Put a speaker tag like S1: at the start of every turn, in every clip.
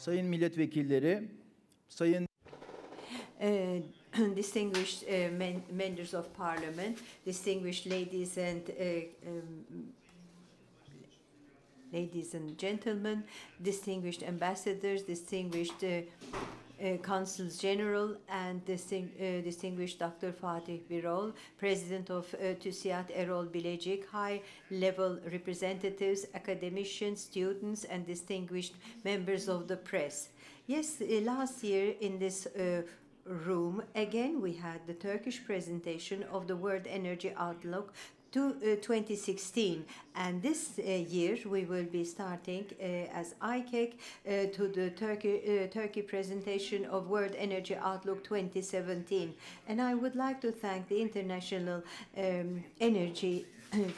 S1: Sayın milletvekilleri, sayın
S2: distinguished members of parliament, distinguished ladies and gentlemen, distinguished ambassadors, distinguished consuls general, and distinguished Dr. Fatih Birol, president of TÜSİAD Erol Bilecik, high-level representatives, academicians, students, and distinguished members of the press. Yes, last year in this room, again, we had the Turkish presentation of the World Energy Outlook to 2016, and this year we will be starting as IICEC to the Turkey presentation of World Energy Outlook 2017. And I would like to thank the International Energy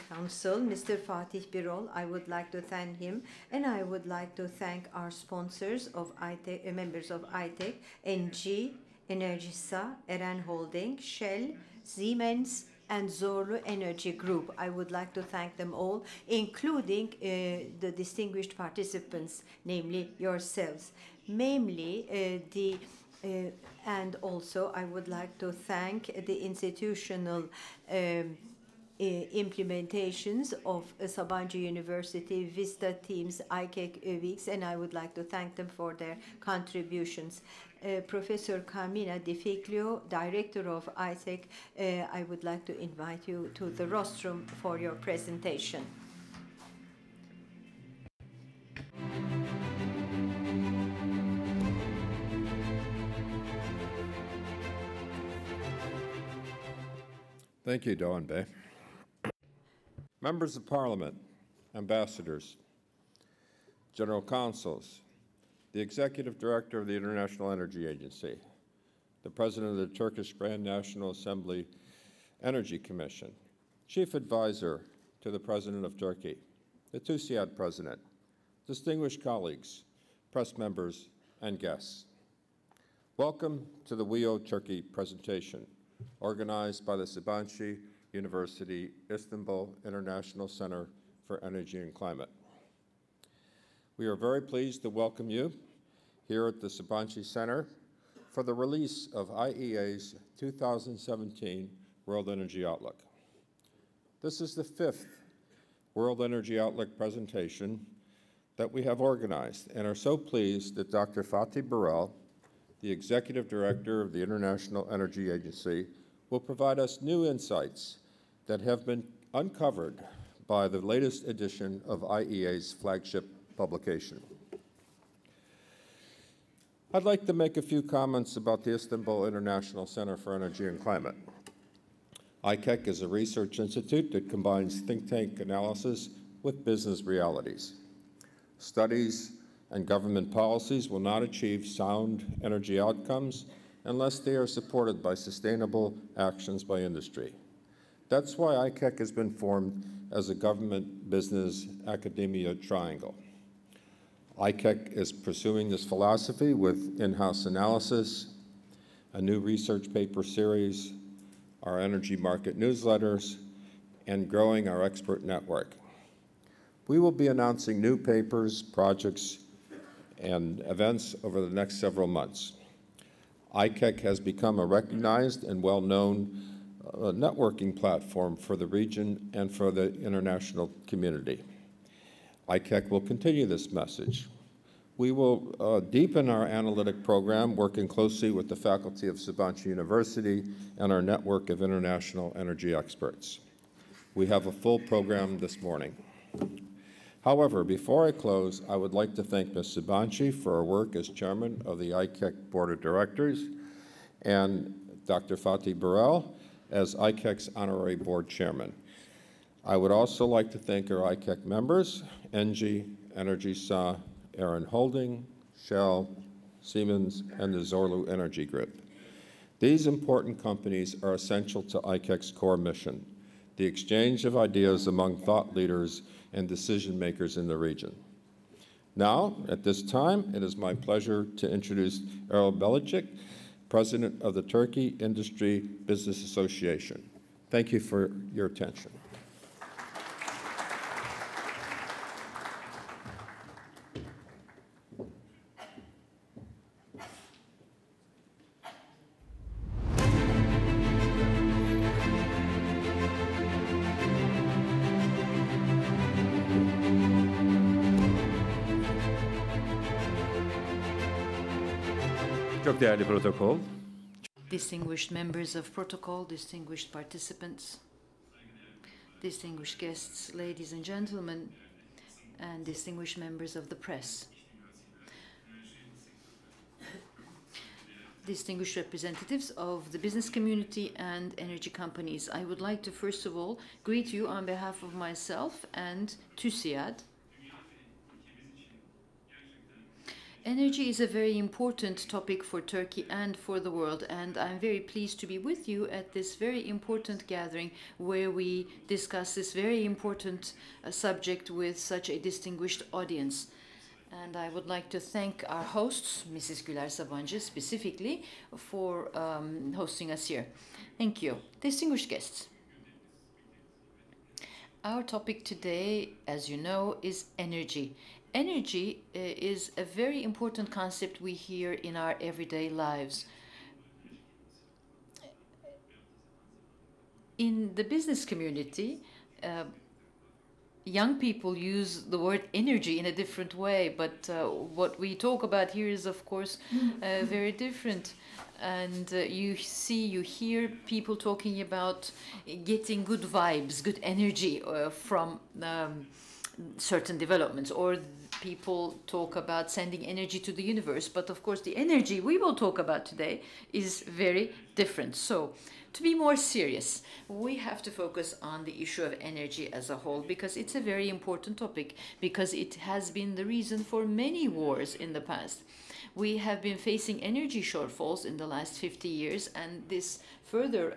S2: Council, Mr. Fatih Birol. I would like to thank him, and I would like to thank our sponsors of IICEC, members of IICEC, Engie, Enerji, Eren Holding, Shell, Siemens, and Zorlu Energy Group. I would like to thank them all, including the distinguished participants, namely yourselves. Mainly and also I would like to thank the institutional implementations of Sabancı University, Vista teams, IICEC weeks, and I would like to thank them for their contributions. Professor Carmine, Difiglio, Director of IICEC, I would like to invite you to the rostrum for your presentation.
S3: Thank you, Doğan Bey. Members of Parliament, ambassadors, general counsels, the Executive Director of the International Energy Agency, the President of the Turkish Grand National Assembly Energy Commission, Chief Advisor to the President of Turkey, the TÜSİAD President, distinguished colleagues, press members, and guests. Welcome to the WEO Turkey presentation, organized by the Sabancı University Istanbul International Center for Energy and Climate. We are very pleased to welcome you here at the Sabancı Center for the release of IEA's 2017 World Energy Outlook. This is the 5th World Energy Outlook presentation that we have organized, and are so pleased that Dr. Fatih Birol, the Executive Director of the International Energy Agency, will provide us new insights that have been uncovered by the latest edition of IEA's flagship publication. I'd like to make a few comments about the Istanbul International Center for Energy and Climate. IICEC is a research institute that combines think tank analysis with business realities. Studies and government policies will not achieve sound energy outcomes unless they are supported by sustainable actions by industry. That's why IICEC has been formed as a government, business, academia triangle. IICEC is pursuing this philosophy with in-house analysis, a new research paper series, our energy market newsletters, and growing our expert network. We will be announcing new papers, projects, and events over the next several months. IICEC has become a recognized and well-known networking platform for the region and for the international community. IICEC will continue this message. We will deepen our analytic program, working closely with the faculty of Sabancı University and our network of international energy experts. We have a full program this morning. However, before I close, I would like to thank Ms. Sabancı for her work as chairman of the IICEC Board of Directors, and Dr. Fatih Birol as IICEC's honorary board chairman. I would also like to thank our IICEC members, Engie, Enerji, Eren Holding, Shell, Siemens, and the Zorlu Energy Group. These important companies are essential to IICEC's core mission, the exchange of ideas among thought leaders and decision makers in the region. Now, at this time, it is my pleasure to introduce Erol Bilecik, President of the Turkey Industry Business Association. Thank you for your attention.
S4: Çok değerli protokol.
S5: Distinguished members of protocol, distinguished participants, distinguished guests, ladies and gentlemen, and distinguished members of the press. Distinguished representatives of the business community and energy companies. I would like to first of all greet you on behalf of myself and TÜSİAD. Energy is a very important topic for Turkey and for the world, and I'm very pleased to be with you at this very important gathering where we discuss this very important subject with such a distinguished audience. And I would like to thank our hosts, Mrs. Güler Sabancı specifically, for hosting us here. Thank you. Distinguished guests. Our topic today, as you know, is energy. Energy is a very important concept we hear in our everyday lives. In the business community, young people use the word energy in a different way, but what we talk about here is, of course, very different. And you hear people talking about getting good vibes, good energy from certain developments, or people talk about sending energy to the universe. But of course, the energy we will talk about today is very different. So, to be more serious, we have to focus on the issue of energy as a whole, because it's a very important topic, because it has been the reason for many wars in the past. We have been facing energy shortfalls in the last 50 years, and this further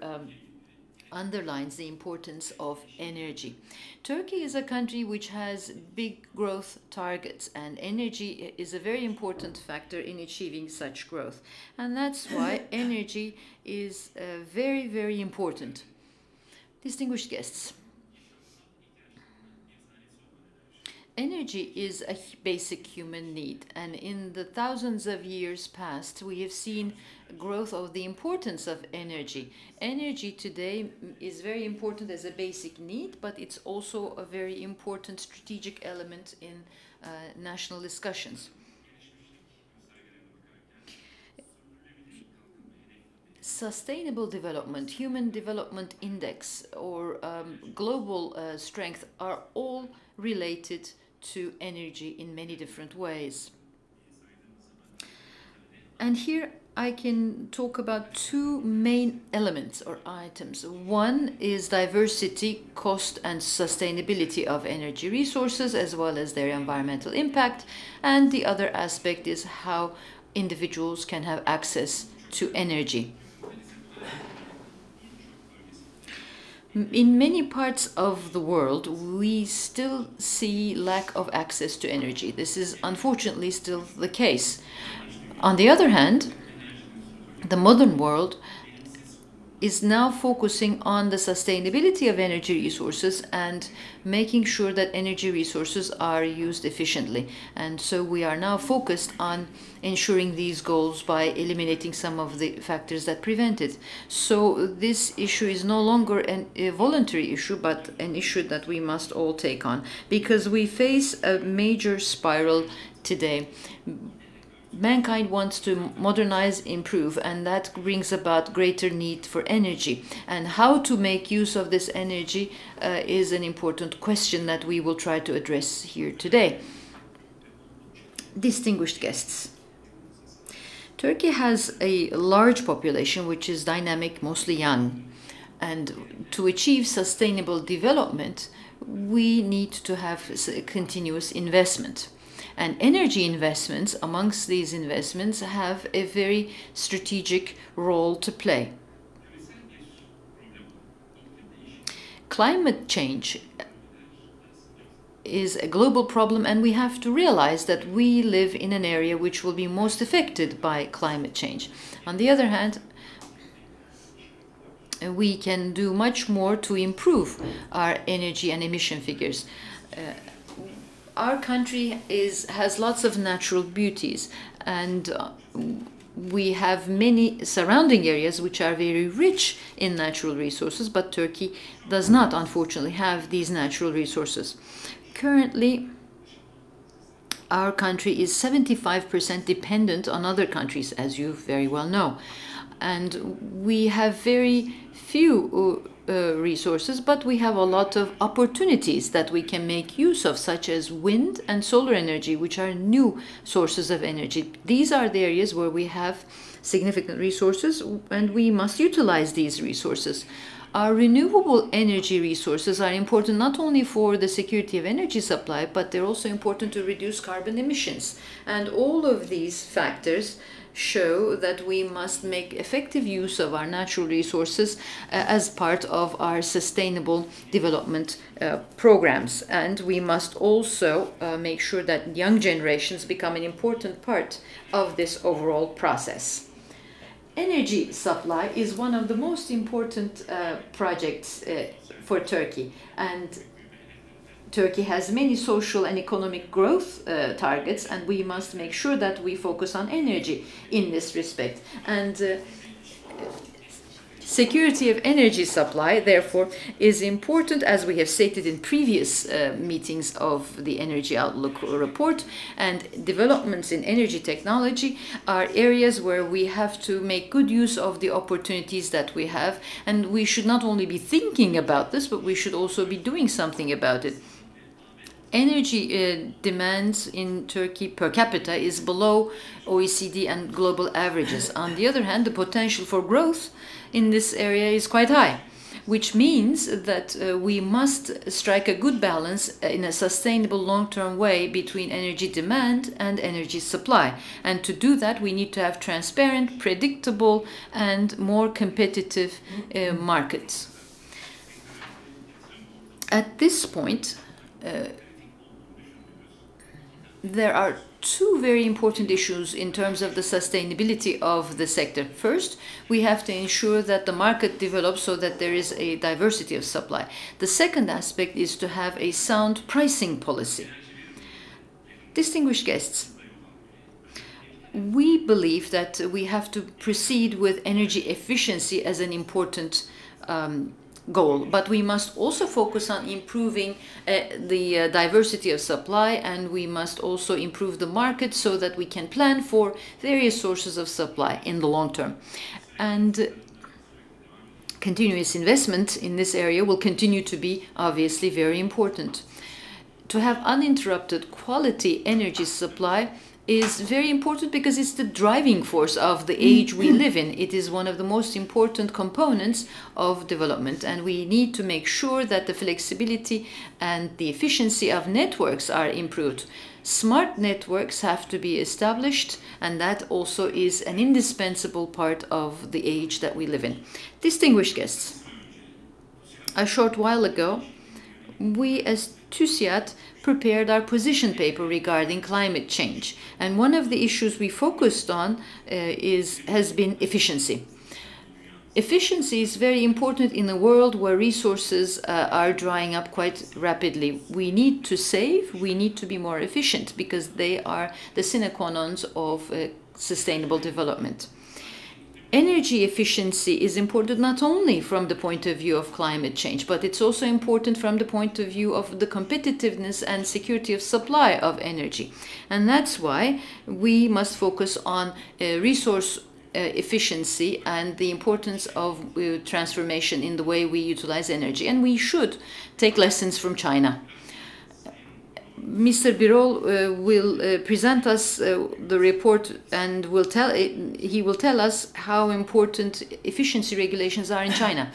S5: underlines the importance of energy. Turkey is a country which has big growth targets, and energy is a very important factor in achieving such growth. And that's why energy is very, very important. Distinguished guests, energy is a basic human need, and in the thousands of years past, we have seen growth of the importance of energy. Energy today is very important as a basic need, but it's also a very important strategic element in national discussions. Sustainable development, human development index, or global strength are all related to energy in many different ways. And here I can talk about two main elements or items. One is diversity, cost, and sustainability of energy resources, as well as their environmental impact. And the other aspect is how individuals can have access to energy. In many parts of the world, we still see lack of access to energy. This is unfortunately still the case. On the other hand, the modern world is now focusing on the sustainability of energy resources and making sure that energy resources are used efficiently. And so we are now focused on ensuring these goals by eliminating some of the factors that prevent it. So this issue is no longer a voluntary issue, but an issue that we must all take on, because we face a major spiral today. Mankind wants to modernize, improve, and that brings about greater need for energy. And how to make use of this energy is an important question that we will try to address here today. Distinguished guests, Turkey has a large population which is dynamic, mostly young. And to achieve sustainable development, we need to have continuous investment. And energy investments, amongst these investments, have a very strategic role to play. Climate change is a global problem, and we have to realize that we live in an area which will be most affected by climate change. On the other hand, we can do much more to improve our energy and emission figures. Our country has lots of natural beauties, and we have many surrounding areas which are very rich in natural resources, but Turkey does not, unfortunately, have these natural resources. Currently, our country is 75% dependent on other countries, as you very well know. And we have very few resources, but we have a lot of opportunities that we can make use of, such as wind and solar energy, which are new sources of energy. These are the areas where we have significant resources, and we must utilize these resources. Our renewable energy resources are important not only for the security of energy supply, but they're also important to reduce carbon emissions. And all of these factors show that we must make effective use of our natural resources as part of our sustainable development programs. And we must also make sure that young generations become an important part of this overall process. Energy supply is one of the most important projects for Turkey, and Turkey has many social and economic growth targets, and we must make sure that we focus on energy in this respect. And security of energy supply, therefore, is important, as we have stated in previous meetings of the Energy Outlook report. And developments in energy technology are areas where we have to make good use of the opportunities that we have. And we should not only be thinking about this, but we should also be doing something about it. Energy demands in Turkey per capita is below OECD and global averages. On the other hand, the potential for growth in this area is quite high, which means that we must strike a good balance in a sustainable long-term way between energy demand and energy supply. And to do that, we need to have transparent, predictable, and more competitive markets. At this point, there are two very important issues in terms of the sustainability of the sector. First, we have to ensure that the market develops so that there is a diversity of supply. The second aspect is to have a sound pricing policy. Distinguished guests, we believe that we have to proceed with energy efficiency as an important goal, but we must also focus on improving the diversity of supply, and we must also improve the market so that we can plan for various sources of supply in the long term. And continuous investment in this area will continue to be obviously very important. To have uninterrupted quality energy supply is very important because it's the driving force of the age we live in. It is one of the most important components of development, and we need to make sure that the flexibility and the efficiency of networks are improved. Smart networks have to be established, and that also is an indispensable part of the age that we live in. Distinguished guests, a short while ago, we as TÜSİAD prepared our position paper regarding climate change. And one of the issues we focused on has been efficiency. Efficiency is very important in a world where resources are drying up quite rapidly. We need to save, we need to be more efficient, because they are the sine qua non of sustainable development. Energy efficiency is important not only from the point of view of climate change, but it's also important from the point of view of the competitiveness and security of supply of energy. And that's why we must focus on resource efficiency and the importance of transformation in the way we utilize energy. And we should take lessons from China. Mr. Birol will present us the report, and he will tell us how important efficiency regulations are in China.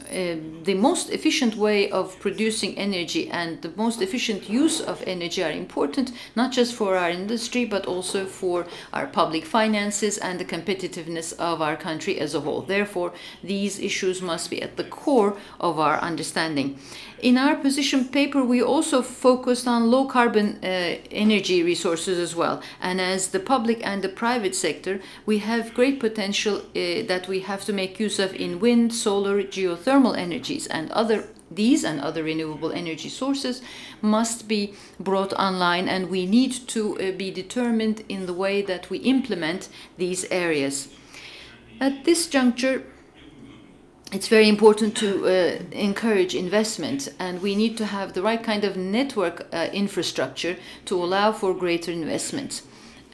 S5: The most efficient way of producing energy and the most efficient use of energy are important, not just for our industry, but also for our public finances and the competitiveness of our country as a whole. Therefore, these issues must be at the core of our understanding. In our position paper, we also focused on low-carbon energy resources as well. And as the public and the private sector, we have great potential that we have to make use of in wind, solar, geothermal energies, and these and other renewable energy sources must be brought online, and we need to be determined in the way that we implement these areas. At this juncture, it's very important to encourage investment, and we need to have the right kind of network infrastructure to allow for greater investment.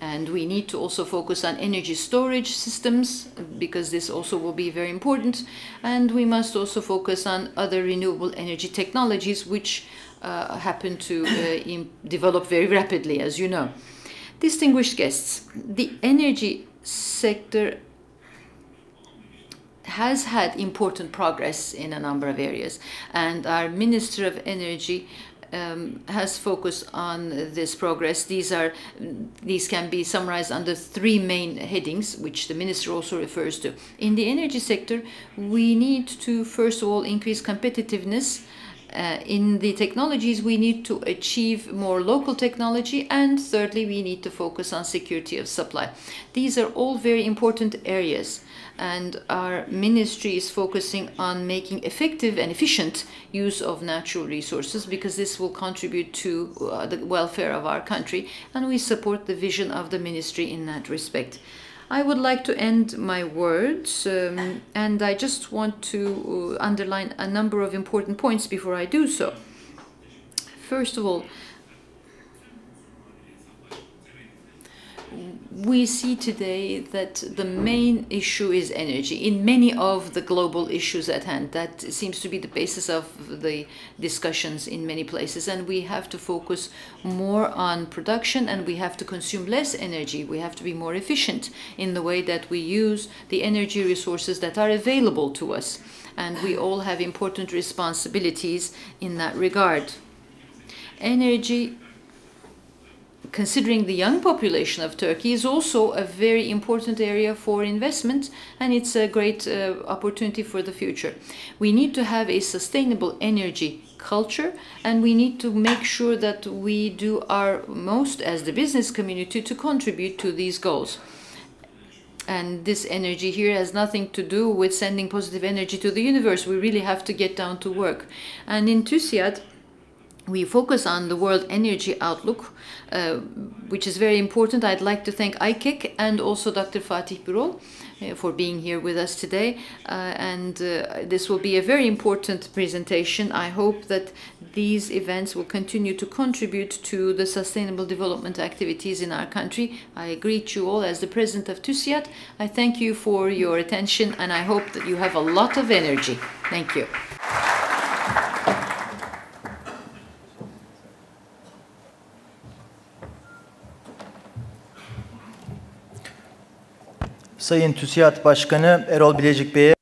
S5: And we need to also focus on energy storage systems, because this also will be very important. And we must also focus on other renewable energy technologies, which happen to develop very rapidly, as you know. Distinguished guests, the energy sector has had important progress in a number of areas, and our Minister of Energy has focused on this progress. These can be summarized under 3 main headings, which the Minister also refers to. In the energy sector, we need to, first of all, increase competitiveness. In the technologies, we need to achieve more local technology, and thirdly, we need to focus on security of supply. These are all very important areas, and our ministry is focusing on making effective and efficient use of natural resources, because this will contribute to the welfare of our country, and we support the vision of the ministry in that respect. I would like to end my words, and I just want to underline a number of important points before I do so. First of all, we see today that the main issue is energy in many of the global issues at hand. That seems to be the basis of the discussions in many places, and we have to focus more on production, and we have to consume less energy. We have to be more efficient in the way that we use the energy resources that are available to us, and we all have important responsibilities in that regard. Energy, considering the young population of Turkey, is also a very important area for investment, and it's a great opportunity for the future. We need to have a sustainable energy culture, and we need to make sure that we do our most as the business community to contribute to these goals. And this energy here has nothing to do with sending positive energy to the universe. We really have to get down to work. And in TÜSİAD, we focus on the World Energy Outlook, which is very important. I'd like to thank IICEC and also Dr. Fatih Birol for being here with us today. This will be a very important presentation. I hope that these events will continue to contribute to the sustainable development activities in our country. I greet you all as the president of TÜSİAD. I thank you for your attention, and I hope that you have a lot of energy. Thank you.
S1: Sayın TÜSİAD Başkanı Erol Bilecik Bey'e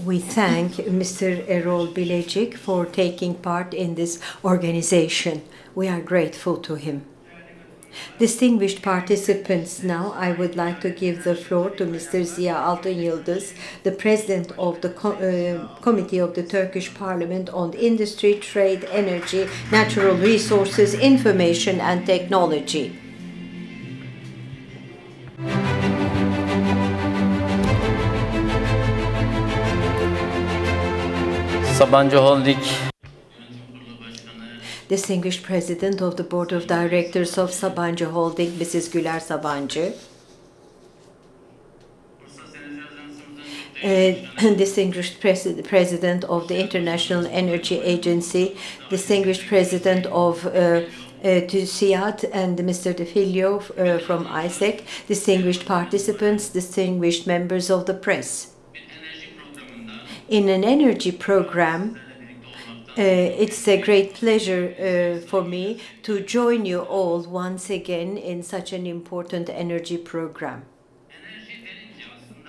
S2: we thank Mr. Erol Bilecik for taking part in this organization. We are grateful to him. Distinguished participants, now I would like to give the floor to Mr. Ziya Altunyaldız, the President of the Committee of the Turkish Parliament on Industry, Trade, Energy, Natural Resources, Information and Technology.
S4: Sabancı Holding.
S2: Distinguished President of the Board of Directors of Sabancı Holding, Mrs. Güler Sabancı. Distinguished President of the International Energy Agency, Distinguished President of TÜSİAD and Mr. Difiglio from IICEC, distinguished participants, distinguished members of the press. In an energy program, it's a great pleasure for me to join you all once again in such an important energy program.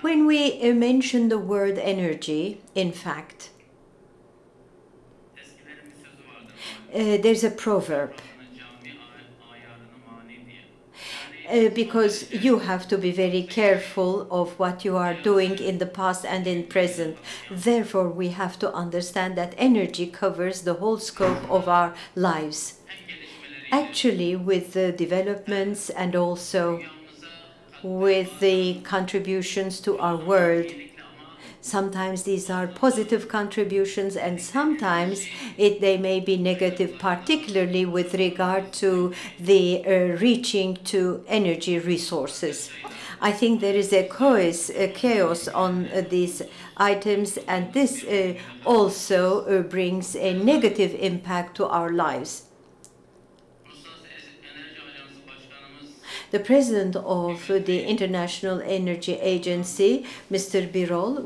S2: When we mention the word energy, in fact, there's a proverb. Because you have to be very careful of what you are doing in the past and in present. Therefore, we have to understand that energy covers the whole scope of our lives. Actually, with the developments and also with the contributions to our world, sometimes these are positive contributions, and sometimes they may be negative, particularly with regard to the reaching to energy resources. I think there is a chaos on these items, and this also brings a negative impact to our lives. The president of the International Energy Agency, Mr. Birol,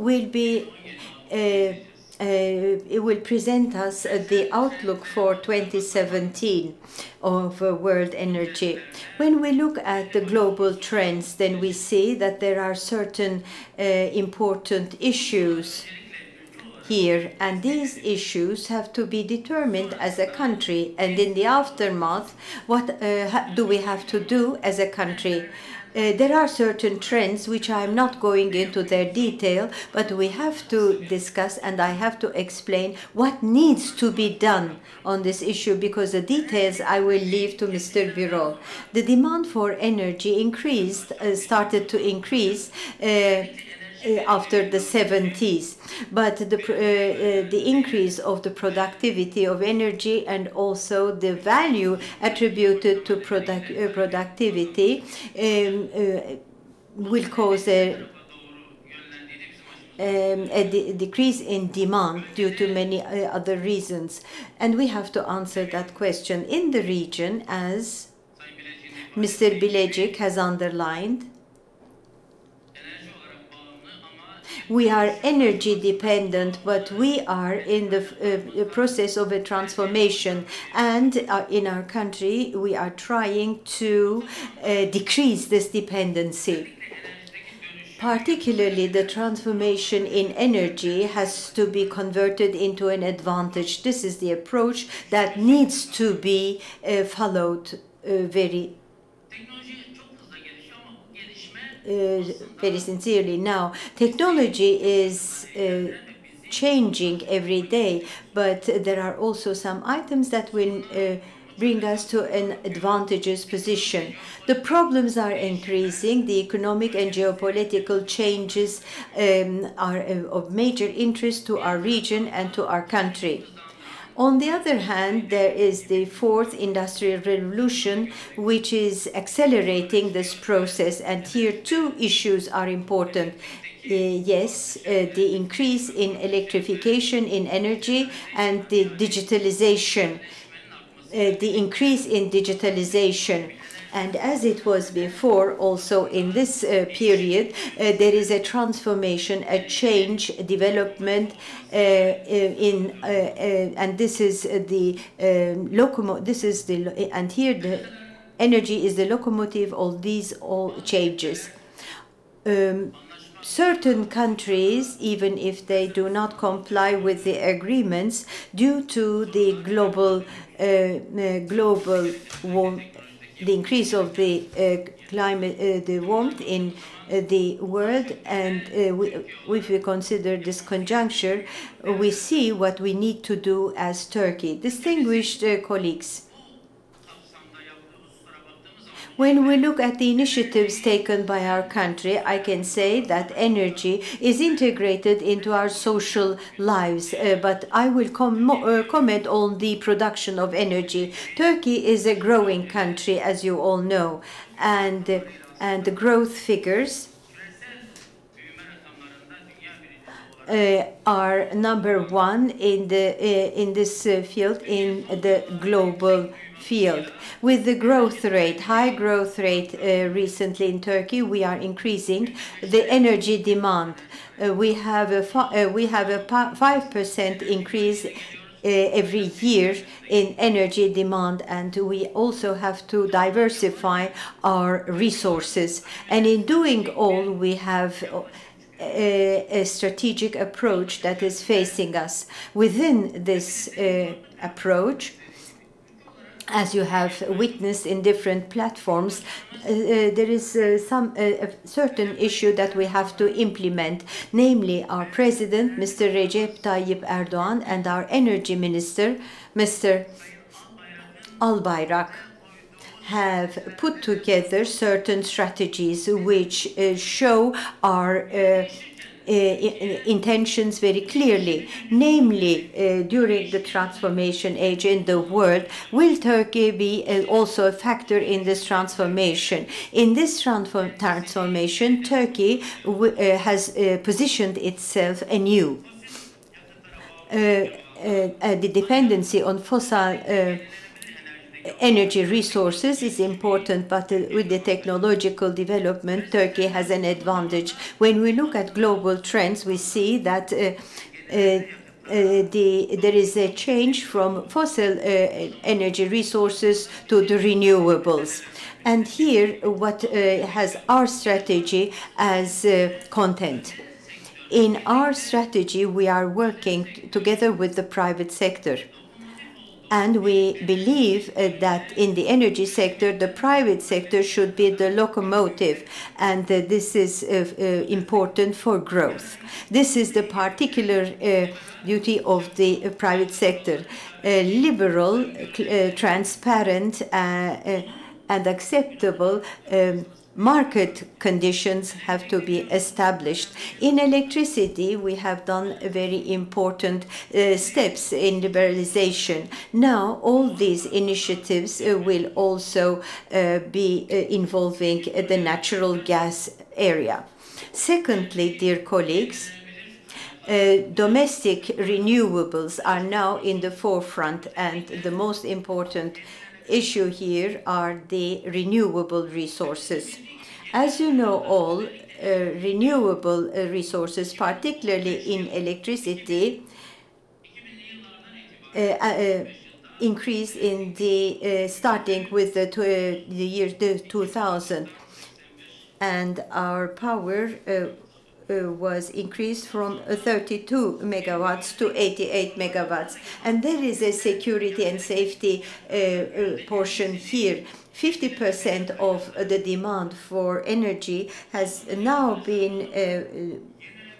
S2: will present us the outlook for 2017 of world energy. When we look at the global trends, then we see that there are certain important issues here, and these issues have to be determined as a country, and in the aftermath, what do we have to do as a country? There are certain trends which I am not going into their detail, but we have to discuss, and I have to explain what needs to be done on this issue, because the details I will leave to Mr. Birol. The demand for energy started to increase after the 70s, but the increase of the productivity of energy and also the value attributed to productivity will cause a decrease in demand due to many other reasons. And we have to answer that question. In the region, as Mr. Bilecik has underlined, we are energy dependent, but we are in the process of a transformation, and in our country we are trying to decrease this dependency. Particularly, the transformation in energy has to be converted into an advantage. This is the approach that needs to be followed very sincerely. Now, technology is changing every day, but there are also some items that will bring us to an advantageous position. The problems are increasing. The economic and geopolitical changes are of major interest to our region and to our country. On the other hand, there is the fourth industrial revolution, which is accelerating this process, and here two issues are important. The increase in electrification in energy and the digitalization, the increase in digitalization. And as it was before, also in this period, there is a transformation, a change, a development and this is the and here the energy is the locomotive of these all changes. Certain countries, even if they do not comply with the agreements, due to the the increase of the climate, the warmth in the world, and if we consider this conjuncture, we see what we need to do as Turkey. Distinguished colleagues, when we look at the initiatives taken by our country, I can say that energy is integrated into our social lives, but I will comment on the production of energy. Turkey is a growing country, as you all know, and the growth figures are number one in this field, in the global field. With the growth rate, high growth rate recently in Turkey, we are increasing the energy demand. We have a 5% increase every year in energy demand, and we also have to diversify our resources. And in doing all, we have a strategic approach that is facing us. Within this approach, as you have witnessed in different platforms, there is some certain issue that we have to implement, namely our President, Mr. Recep Tayyip Erdoğan, and our Energy Minister, Mr. Albayrak, have put together certain strategies which show our intentions very clearly, namely during the transformation age in the world, will Turkey be also a factor in this transformation? In this transformation, Turkey has positioned itself anew. The dependency on fossil energy resources is important, but with the technological development, Turkey has an advantage. When we look at global trends, we see that there is a change from fossil energy resources to the renewables. And here, what has our strategy as content? In our strategy, we are working together with the private sector. And we believe that in the energy sector, the private sector should be the locomotive, and this is important for growth. This is the particular duty of the private sector. Liberal, transparent, and acceptable market conditions have to be established. In electricity, we have done very important steps in liberalization. Now, all these initiatives will also be involving the natural gas area. Secondly, dear colleagues, domestic renewables are now in the forefront, and the most important issue here are the renewable resources. As you know all, renewable resources, particularly in electricity, increase in the starting with the year 2000, and our power was increased from 32 megawatts to 88 megawatts. And there is a security and safety portion here. 50% of the demand for energy has now been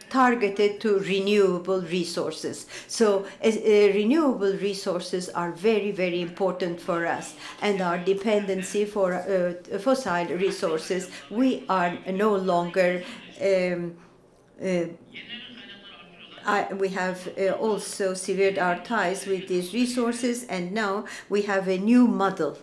S2: targeted to renewable resources. So renewable resources are very, very important for us. And our dependency for fossil resources, we are no longer we have also severed our ties with these resources, and now we have a new model.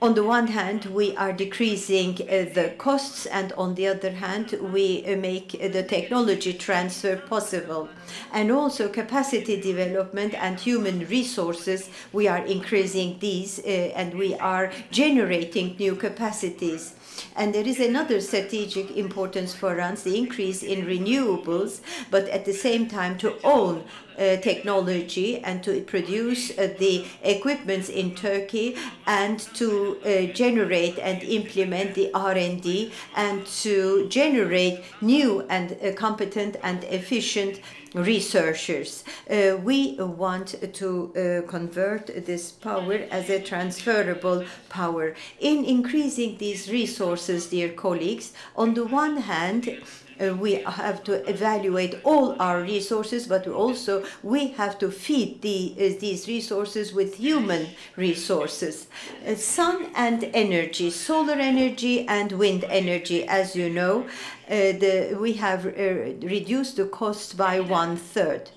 S2: On the one hand, we are decreasing the costs, and on the other hand, we make the technology transfer possible. And also capacity development and human resources, we are increasing these and we are generating new capacities. And there is another strategic importance for us, the increase in renewables, but at the same time to own technology and to produce the equipments in Turkey, and to generate and implement the R&D, and to generate new and competent and efficient researchers. We want to convert this power as a transferable power. In increasing these resources, dear colleagues, on the one hand, we have to evaluate all our resources, but also we have to feed these resources with human resources. Sun and energy, solar energy and wind energy, as you know, we have reduced the cost by 1/3.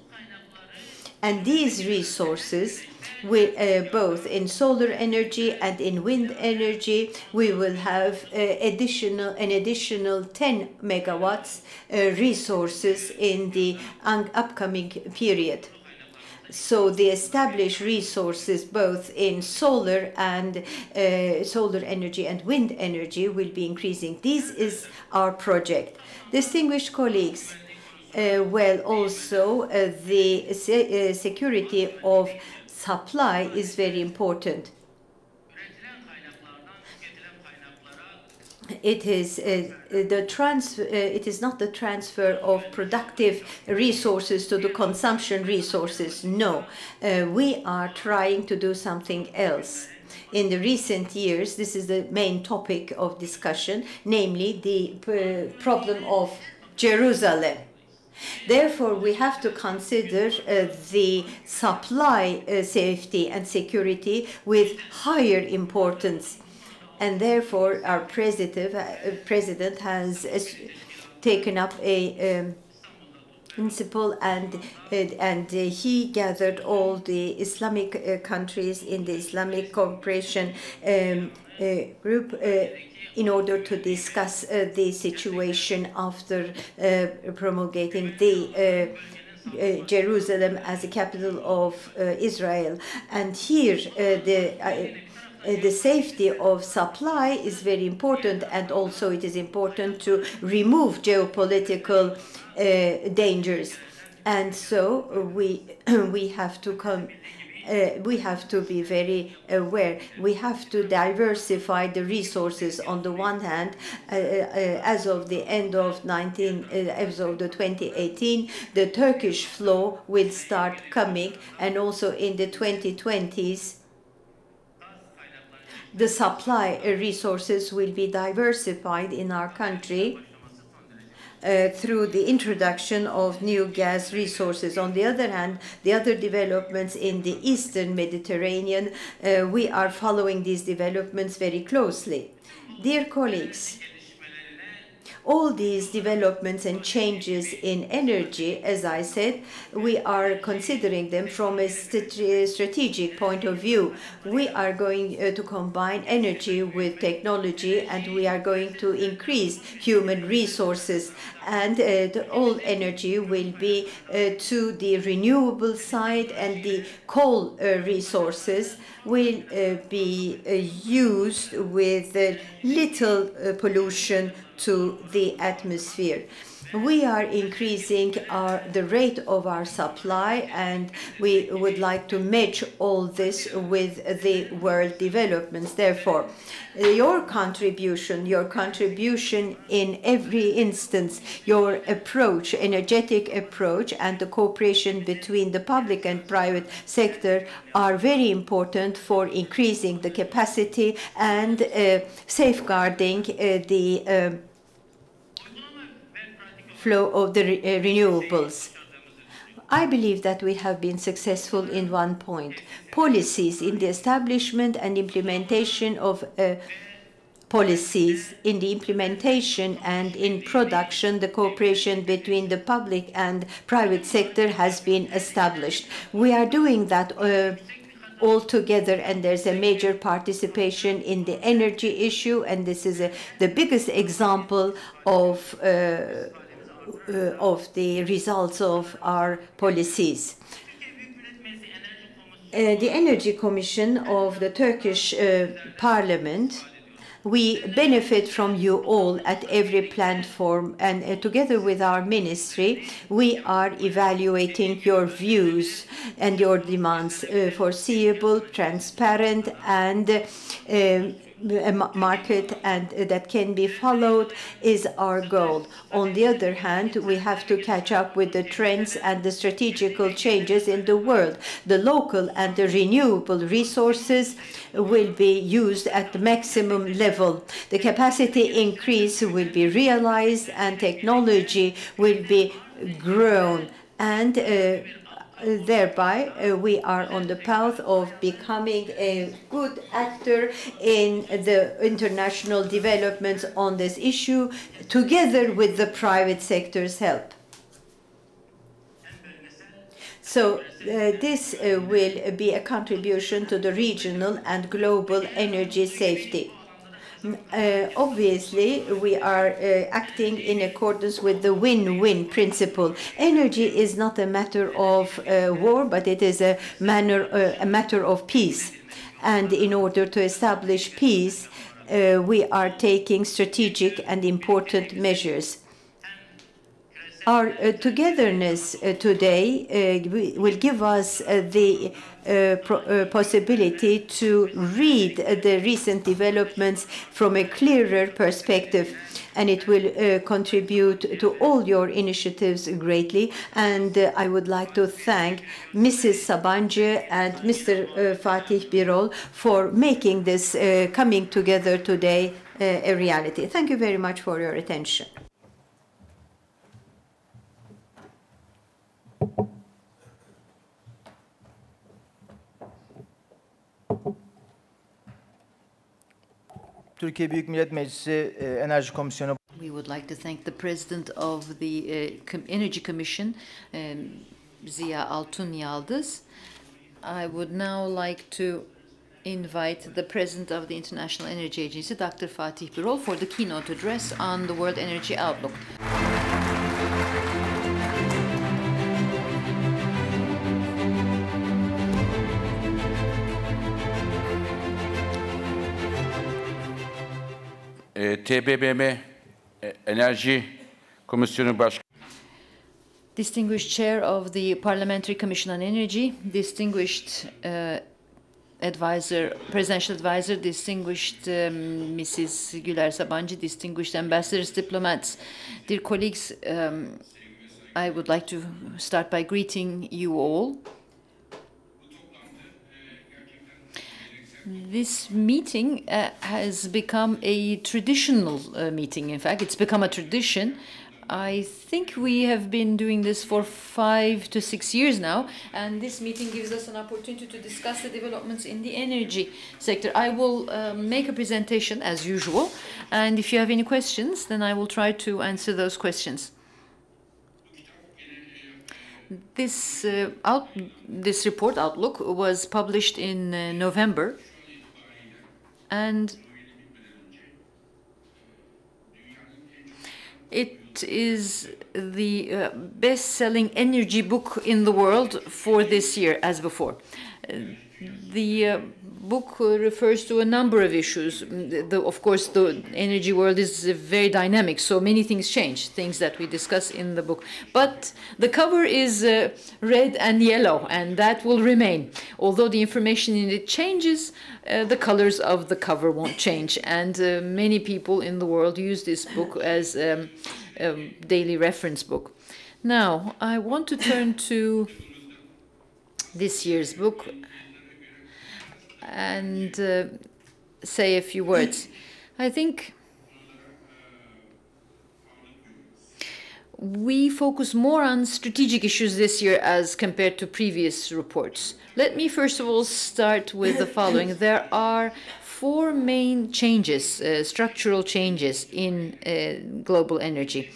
S2: And these resources, both in solar energy and in wind energy, we will have an additional 10 megawatts resources in the upcoming period. So the established resources, both in solar and solar energy and wind energy, will be increasing. This is our project. Distinguished colleagues, also the security of supply is very important. It is it is not the transfer of productive resources to the consumption resources. No, we are trying to do something else. In the recent years, this is the main topic of discussion, namely the problem of Jerusalem. Therefore, we have to consider the supply safety and security with higher importance. And therefore, our president has taken up a principle, and he gathered all the Islamic countries in the Islamic Cooperation group in order to discuss the situation after promulgating the Jerusalem as the capital of Israel. And here the safety of supply is very important, and also it is important to remove geopolitical dangers. And so we have to be very aware. We have to diversify the resources. On the one hand, as of the end of 2018, the Turkish flow will start coming, and also in the 2020s, the supply resources will be diversified in our country through the introduction of new gas resources. On the other hand, the other developments in the Eastern Mediterranean, we are following these developments very closely. Dear colleagues, all these developments and changes in energy, as I said, we are considering them from a strategic point of view. We are going to combine energy with technology, and we are going to increase human resources. And all energy will be to the renewable side, and the coal resources will be used with little pollution to the atmosphere. We are increasing the rate of our supply, and we would like to match all this with the world developments. Therefore, your contribution in every instance, your approach, energetic approach, and the cooperation between the public and private sector are very important for increasing the capacity and safeguarding the flow of the renewables. I believe that we have been successful in one point. Policies in the establishment and implementation of policies, in the implementation and in production, the cooperation between the public and private sector has been established. We are doing that all together, and there's a major participation in the energy issue, and this is the biggest example of the results of our policies. The Energy Commission of the Turkish Parliament, we benefit from you all at every platform, and together with our ministry, we are evaluating your views and your demands. Foreseeable, transparent, and a market and that can be followed is our goal. On the other hand, we have to catch up with the trends and the strategical changes in the world. The local and the renewable resources will be used at the maximum level. The capacity increase will be realized, and technology will be grown, and thereby we are on the path of becoming a good actor in the international developments on this issue, together with the private sector's help. So this will be a contribution to the regional and global energy safety. Obviously, we are acting in accordance with the win-win principle. Energy is not a matter of war, but it is a matter of peace. And in order to establish peace, we are taking strategic and important measures. Our togetherness today will give us the possibility to read the recent developments from a clearer perspective, and it will contribute to all your initiatives greatly. And I would like to thank Mrs. Sabancı and Mr. Fatih Birol for making this coming together today a reality. Thank you very much for your attention.
S1: Türkiye Büyük Millet Meclisi Enerji Komisyonu
S5: We would like to thank the President of the Energy Commission, Ziya Altunyaldız. I would now like to invite the President of the International Energy Agency, Dr. Fatih Birol, for the keynote address on the World Energy Outlook.
S6: TBMM Enerji Komisyonu Başkanı.
S5: Distinguished Chair of the Parliamentary Commission on Energy, distinguished Presidential Advisor, distinguished Mrs. Güler Sabancı, distinguished ambassadors, diplomats, dear colleagues, I would like to start by greeting you all. This meeting has become a traditional meeting. In fact, it's become a tradition. I think we have been doing this for 5 to 6 years now, and this meeting gives us an opportunity to discuss the developments in the energy sector. I will make a presentation as usual, and if you have any questions, then I will try to answer those questions. This report, Outlook, was published in November, and it is the best-selling energy book in the world for this year, as before. The book refers to a number of issues. Of course, the energy world is very dynamic, so many things change, things that we discuss in the book. But the cover is red and yellow, and that will remain. Although the information in it changes, the colors of the cover won't change. And many people in the world use this book as a daily reference book. Now, I want to turn to this year's book and say a few words. I think we focus more on strategic issues this year as compared to previous reports. Let me first of all start with the following. There are 4 main changes, structural changes in global energy.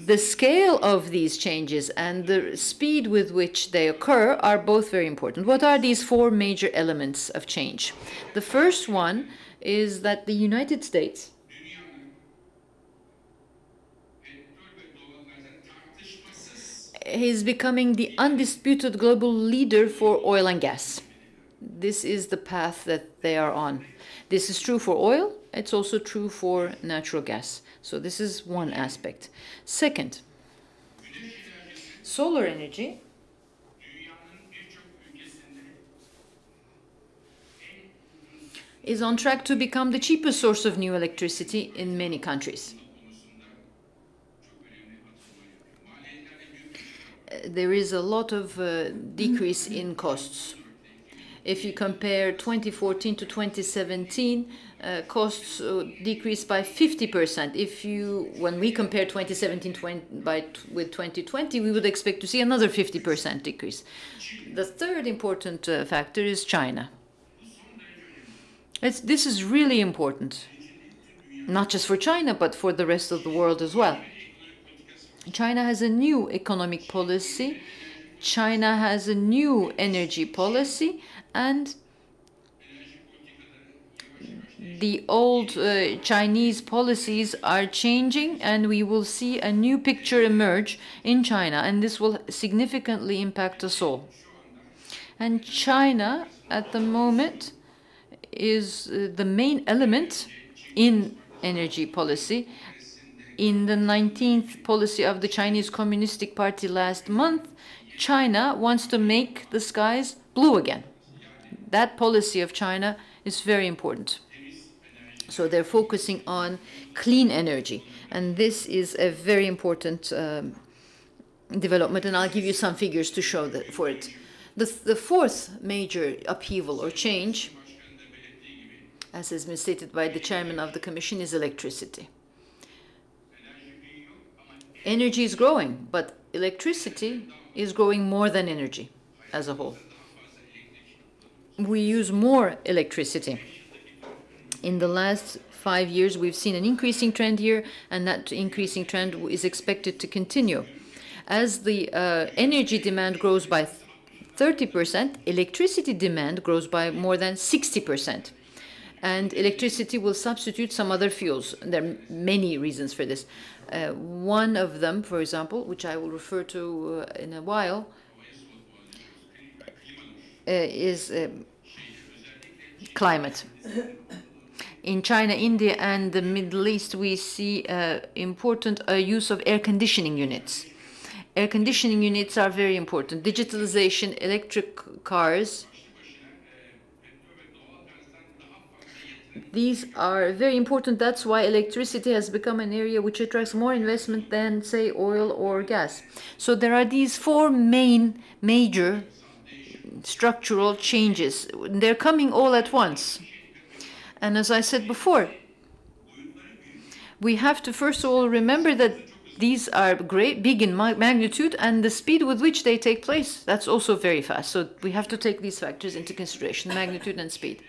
S5: The scale of these changes and the speed with which they occur are both very important. What are these 4 major elements of change? The first one is that the United States is becoming the undisputed global leader for oil and gas. This is the path that they are on. This is true for oil. It's also true for natural gas. So this is one aspect. Second, solar energy is on track to become the cheapest source of new electricity in many countries. There is a lot of decrease in costs. If you compare 2014 to 2017, costs decreased by 50%. When we compare 2017 with 2020, we would expect to see another 50% decrease. The third important factor is China. This is really important, not just for China, but for the rest of the world as well. China has a new economic policy. China has a new energy policy, and the old Chinese policies are changing, and we will see a new picture emerge in China, and this will significantly impact us all. And China, at the moment, is the main element in energy policy. In the 19th policy of the Chinese Communist Party last month, China wants to make the skies blue again. That policy of China is very important. So they're focusing on clean energy, and this is a very important development, and I'll give you some figures to show that for it. The fourth major upheaval or change, as has been stated by the chairman of the commission, is electricity. Energy is growing, but electricity is growing more than energy as a whole. We use more electricity. In the last 5 years, we've seen an increasing trend here, and that increasing trend is expected to continue. As the energy demand grows by 30%, electricity demand grows by more than 60%. And electricity will substitute some other fuels. There are many reasons for this. One of them, for example, which I will refer to in a while, is climate. In China, India, and the Middle East, we see important use of air conditioning units. Air conditioning units are very important. Digitalization, electric cars, these are very important. That's why electricity has become an area which attracts more investment than, say, oil or gas. So there are these four major structural changes. They're coming all at once. And as I said before, we have to first of all remember that these are big in magnitude, and the speed with which they take place, that's also very fast. So we have to take these factors into consideration, magnitude and speed.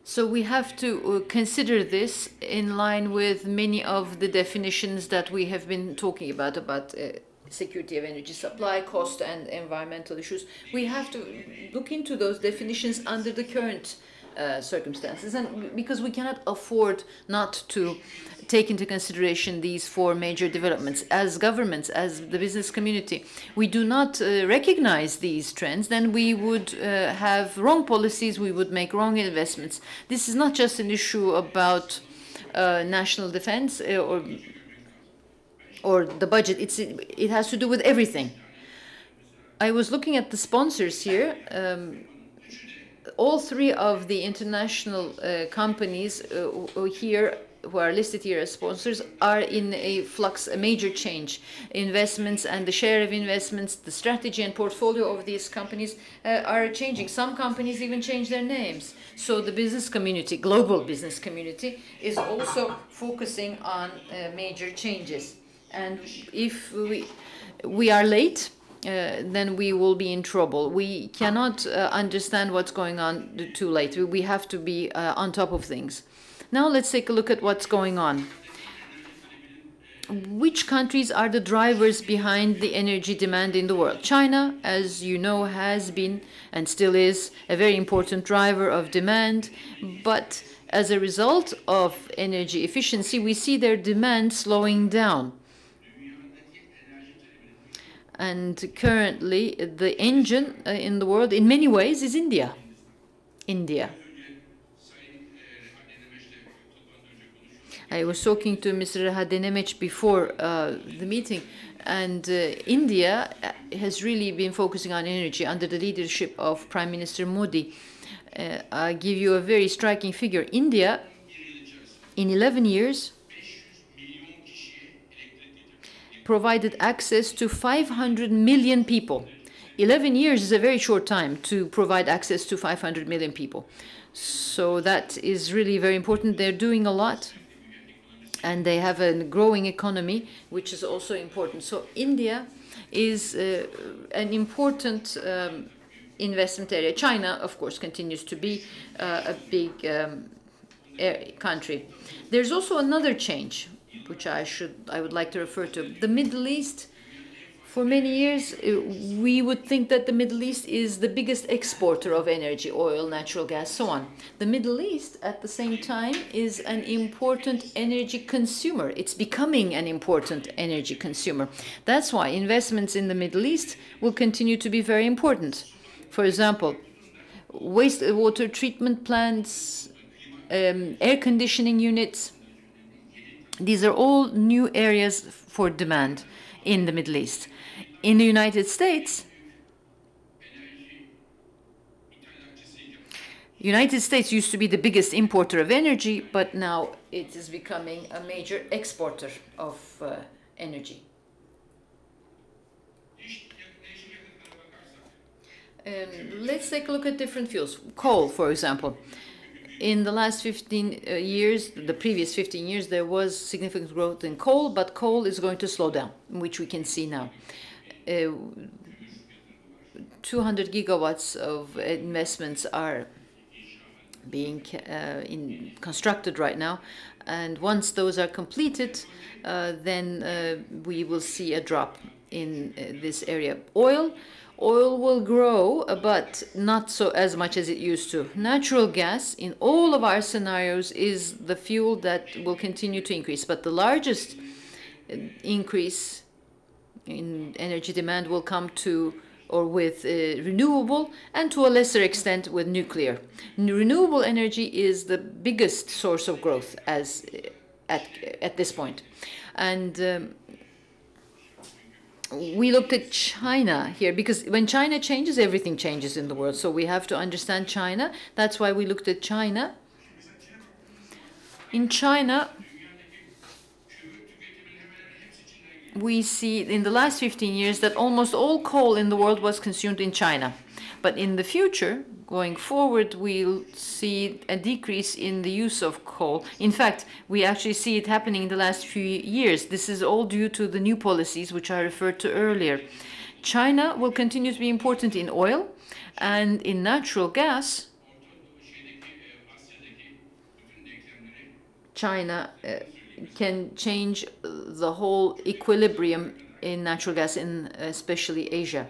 S5: So we have to consider this in line with many of the definitions that we have been talking about security of energy supply, cost, and environmental issues. We have to look into those definitions under the current circumstances, and because we cannot afford not to take into consideration these four major developments. As governments, as the business community, we do not recognize these trends, then we would have wrong policies, we would make wrong investments. This is not just an issue about national defense or the budget. It has to do with everything. I was looking at the sponsors here. All three of the international companies here who are listed here as sponsors are in a flux, a major change. Investments and the share of investments, the strategy and portfolio of these companies are changing. Some companies even change their names. So the business community, global business community, is also focusing on major changes. And if we are late, then we will be in trouble. We cannot understand what's going on too late. We have to be on top of things. Now let's take a look at what's going on. Which countries are the drivers behind the energy demand in the world? China, as you know, has been and still is a very important driver of demand, but as a result of energy efficiency, we see their demand slowing down. And currently, the engine in the world, in many ways, is India. I was talking to Mr. Hadenemec before the meeting, and India has really been focusing on energy under the leadership of Prime Minister Modi. I'll give you a very striking figure. India, in 11 years, provided access to 500 million people. 11 years is a very short time to provide access to 500 million people. So that is really very important. They're doing a lot, and they have a growing economy, which is also important. So India is an important investment area. China, of course, continues to be a big country. There's also another change, which I would like to refer to. The Middle East, for many years, we would think that the Middle East is the biggest exporter of energy, oil, natural gas, so on. The Middle East, at the same time, is an important energy consumer. It's becoming an important energy consumer. That's why investments in the Middle East will continue to be very important. For example, wastewater treatment plants, air conditioning units. These are all new areas for demand in the Middle East. In the United States, used to be the biggest importer of energy, but now it is becoming a major exporter of energy. Let's take a look at different fuels. Coal, for example. In the last 15 years, the previous 15 years, there was significant growth in coal, but coal is going to slow down, which we can see now. 200 gigawatts of investments are being constructed right now. And once those are completed, then we will see a drop in this area. Oil will grow, but not so as much as it used to. Natural gas, in all of our scenarios, is the fuel that will continue to increase. But the largest increase in energy demand will come to or with renewable, and to a lesser extent with nuclear. Renewable energy is the biggest source of growth as at this point. And we looked at China here, because when China changes, everything changes in the world. So we have to understand China. That's why we looked at China. In China, we see in the last 15 years that almost all coal in the world was consumed in China. But in the future, going forward, we'll see a decrease in the use of coal. In fact, we actually see it happening in the last few years. This is all due to the new policies which I referred to earlier. China will continue to be important in oil and in natural gas. China can change the whole equilibrium in natural gas, in especially Asia.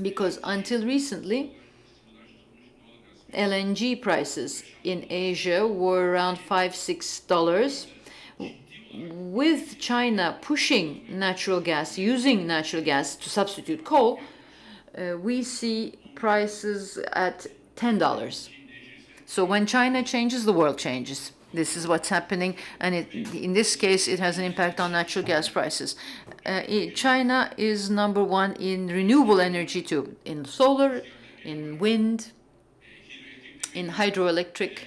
S5: Because until recently, LNG prices in Asia were around $5–6. With China pushing natural gas, using natural gas to substitute coal, we see prices at $10. So when China changes, the world changes. This is what's happening, and in this case, it has an impact on natural gas prices. China is #1 in renewable energy too, in solar, in wind, in hydroelectric.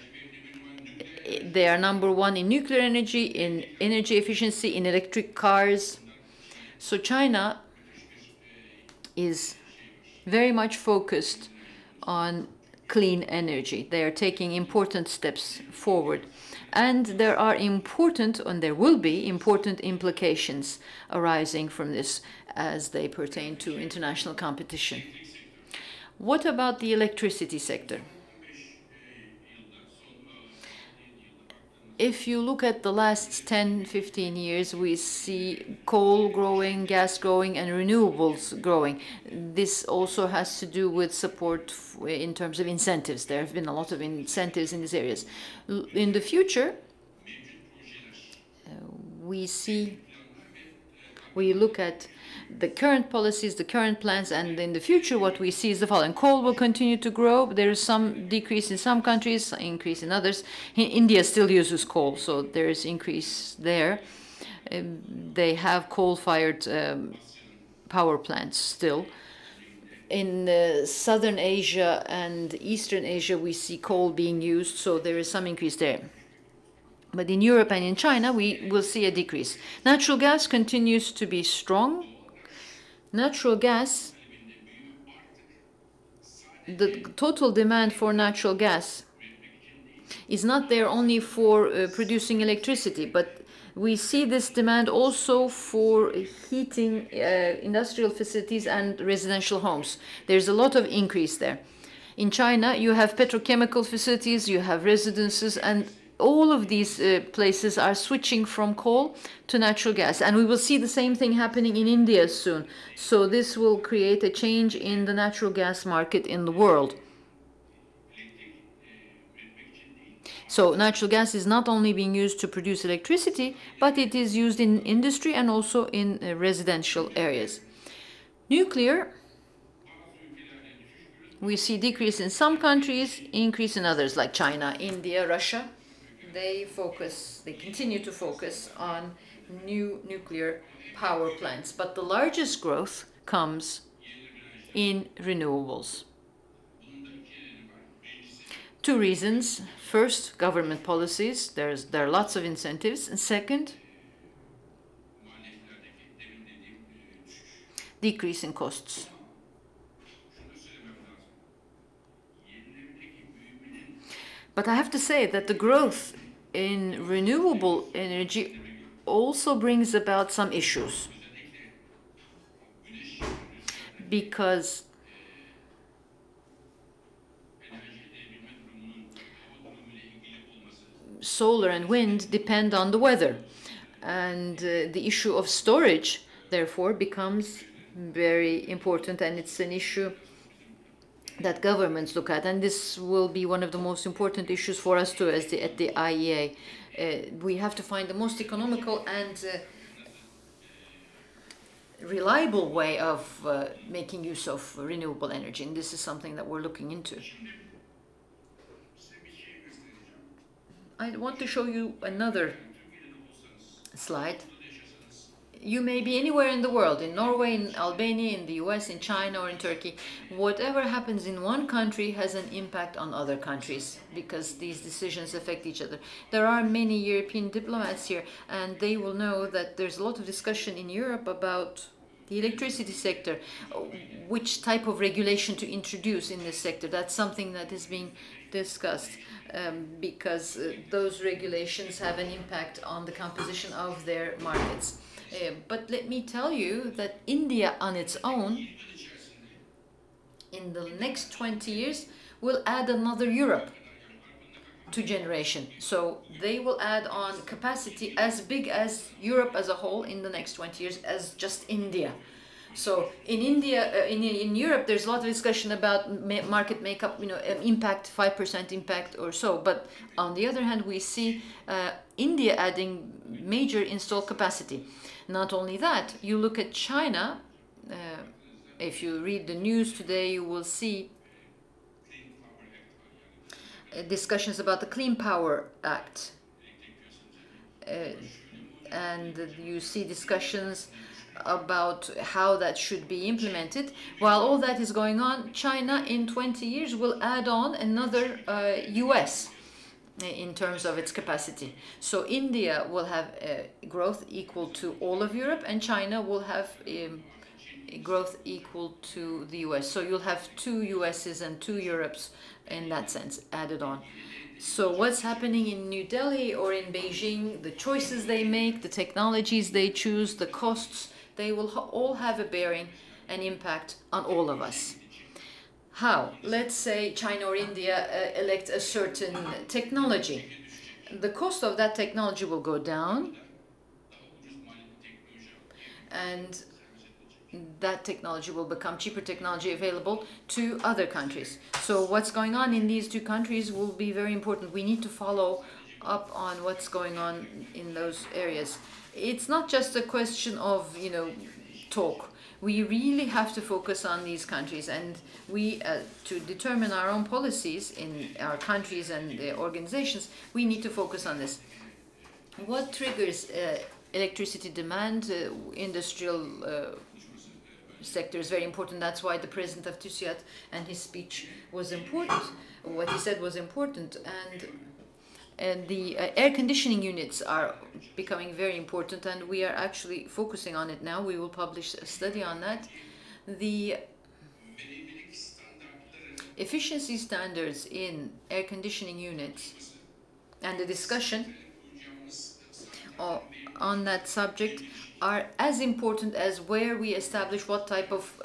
S5: They are #1 in nuclear energy, in energy efficiency, in electric cars. So China is very much focused on clean energy. They are taking important steps forward. And there are important, and there will be important implications arising from this as they pertain to international competition. What about the electricity sector? If you look at the last 10–15 years, we see coal growing, gas growing, and renewables growing. This also has to do with support in terms of incentives. There have been a lot of incentives in these areas. In the future, we look at the current policies, the current plans, and in the future what we see is the following. Coal will continue to grow. There is some decrease in some countries, increase in others. India still uses coal, so there is increase there. They have coal-fired power plants still. In Southern Asia and Eastern Asia, we see coal being used, so there is some increase there. But in Europe and in China, we will see a decrease. Natural gas continues to be strong. Natural gas, the total demand for natural gas is not there only for producing electricity, but we see this demand also for heating industrial facilities and residential homes. There's a lot of increase there. In China, you have petrochemical facilities, you have residences, and all of these places are switching from coal to natural gas. And we will see the same thing happening in India soon. So this will create a change in the natural gas market in the world. So natural gas is not only being used to produce electricity, but it is used in industry and also in residential areas. Nuclear, we see decrease in some countries, increase in others, like China, India, Russia. They continue to focus on new nuclear power plants. But the largest growth comes in renewables. Two reasons. First, government policies. There are lots of incentives. And second, decrease in costs. But I have to say that the growth in renewable energy also brings about some issues. Because solar and wind depend on the weather. And the issue of storage, therefore, becomes very important, and it's an issue that governments look at. And this will be one of the most important issues for us too at the IEA. We have to find the most economical and reliable way of making use of renewable energy, and this is something that we're looking into. I want to show you another slide. You may be anywhere in the world, in Norway, in Albania, in the US, in China, or in Turkey. Whatever happens in one country has an impact on other countries because these decisions affect each other. There are many European diplomats here, and they will know that there's a lot of discussion in Europe about the electricity sector, which type of regulation to introduce in this sector. That's something that is being discussed because those regulations have an impact on the composition of their markets. But let me tell you that India on its own, in the next 20 years, will add another Europe to generation. So they will add on capacity as big as Europe as a whole in the next 20 years as just India. So in India, in Europe, there's a lot of discussion about market makeup, impact, 5% impact or so. But on the other hand, we see India adding major installed capacity. Not only that, you look at China, if you read the news today, you will see discussions about the Clean Power Act. And you see discussions about how that should be implemented. While all that is going on, China in 20 years will add on another US in terms of its capacity. So India will have growth equal to all of Europe, and China will have growth equal to the US. So you'll have 2 USs and 2 Europes in that sense added on. So what's happening in New Delhi or in Beijing, the choices they make, the technologies they choose, the costs, they will all have a bearing and impact on all of us. How? Let's say China or India elect a certain technology. The cost of that technology will go down, and that technology will become cheaper technology available to other countries. So what's going on in these 2 countries will be very important. We need to follow up on what's going on in those areas. It's not just a question of, talk. We really have to focus on these countries, and we, to determine our own policies in our countries and organizations, we need to focus on this. What triggers electricity demand? Industrial sector is very important. That's why the president of TÜSİAD and his speech was important. What he said was important, and the air conditioning units are becoming very important, and we are actually focusing on it now. We will publish a study on that. The efficiency standards in air conditioning units and the discussion on that subject are as important as where we establish what type of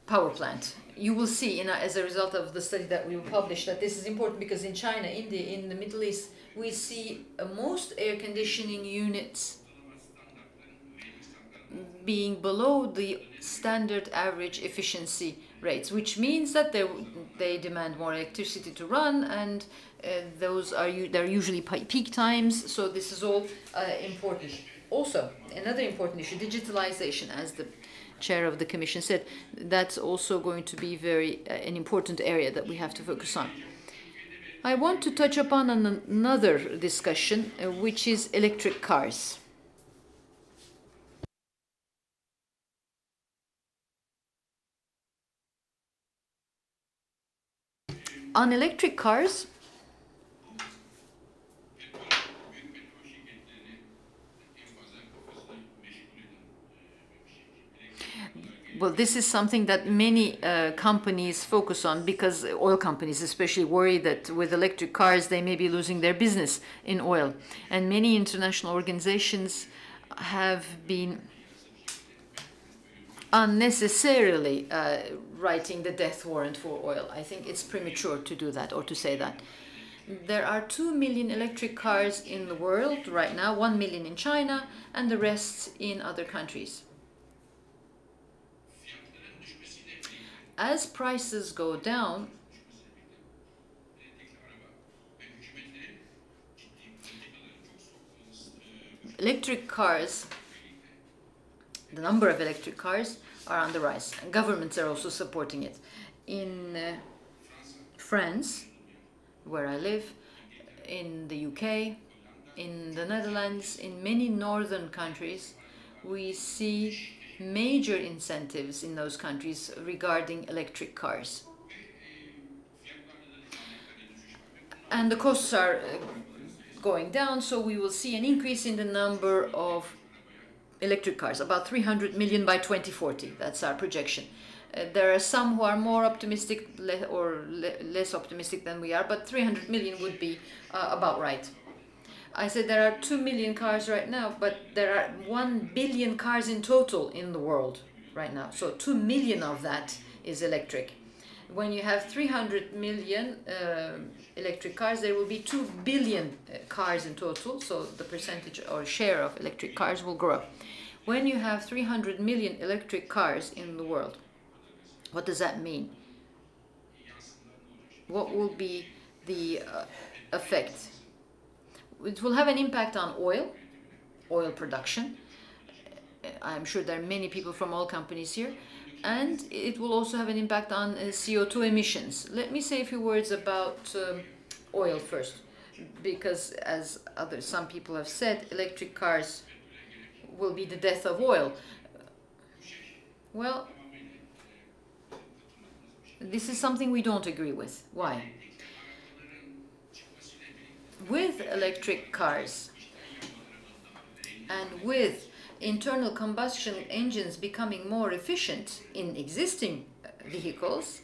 S5: power plant. You will see as a result of the study that we will publish that this is important, because in China, India, in the Middle East, we see most air conditioning units being below the standard average efficiency rates, which means that they demand more electricity to run, and they're usually peak times. So this is all important. Also, another important issue, digitalization, as the chair of the commission said, that's also going to be an important area that we have to focus on. I want to touch upon another discussion, which is electric cars. On electric cars, well, this is something that many companies focus on, because oil companies especially worry that with electric cars they may be losing their business in oil. And many international organizations have been unnecessarily writing the death warrant for oil. I think it's premature to do that or to say that. There are 2 million electric cars in the world right now, 1 million in China, and the rest in other countries. As prices go down, electric cars, the number of electric cars are on the rise, and governments are also supporting it. In France, where I live, in the UK, in the Netherlands, in many northern countries, we see major incentives in those countries regarding electric cars. And the costs are going down, so we will see an increase in the number of electric cars, about 300 million by 2040. That's our projection. There are some who are more optimistic or less optimistic than we are, but 300 million would be about right. I said there are 2 million cars right now, but there are 1 billion cars in total in the world right now. So 2 million of that is electric. When you have 300 million electric cars, there will be 2 billion cars in total, so the percentage or share of electric cars will grow. When you have 300 million electric cars in the world, what does that mean? What will be the effect? It will have an impact on oil production. I'm sure there are many people from all companies here. And it will also have an impact on CO2 emissions. Let me say a few words about oil first, because as some people have said, electric cars will be the death of oil. Well, this is something we don't agree with. Why? With electric cars and with internal combustion engines becoming more efficient in existing vehicles,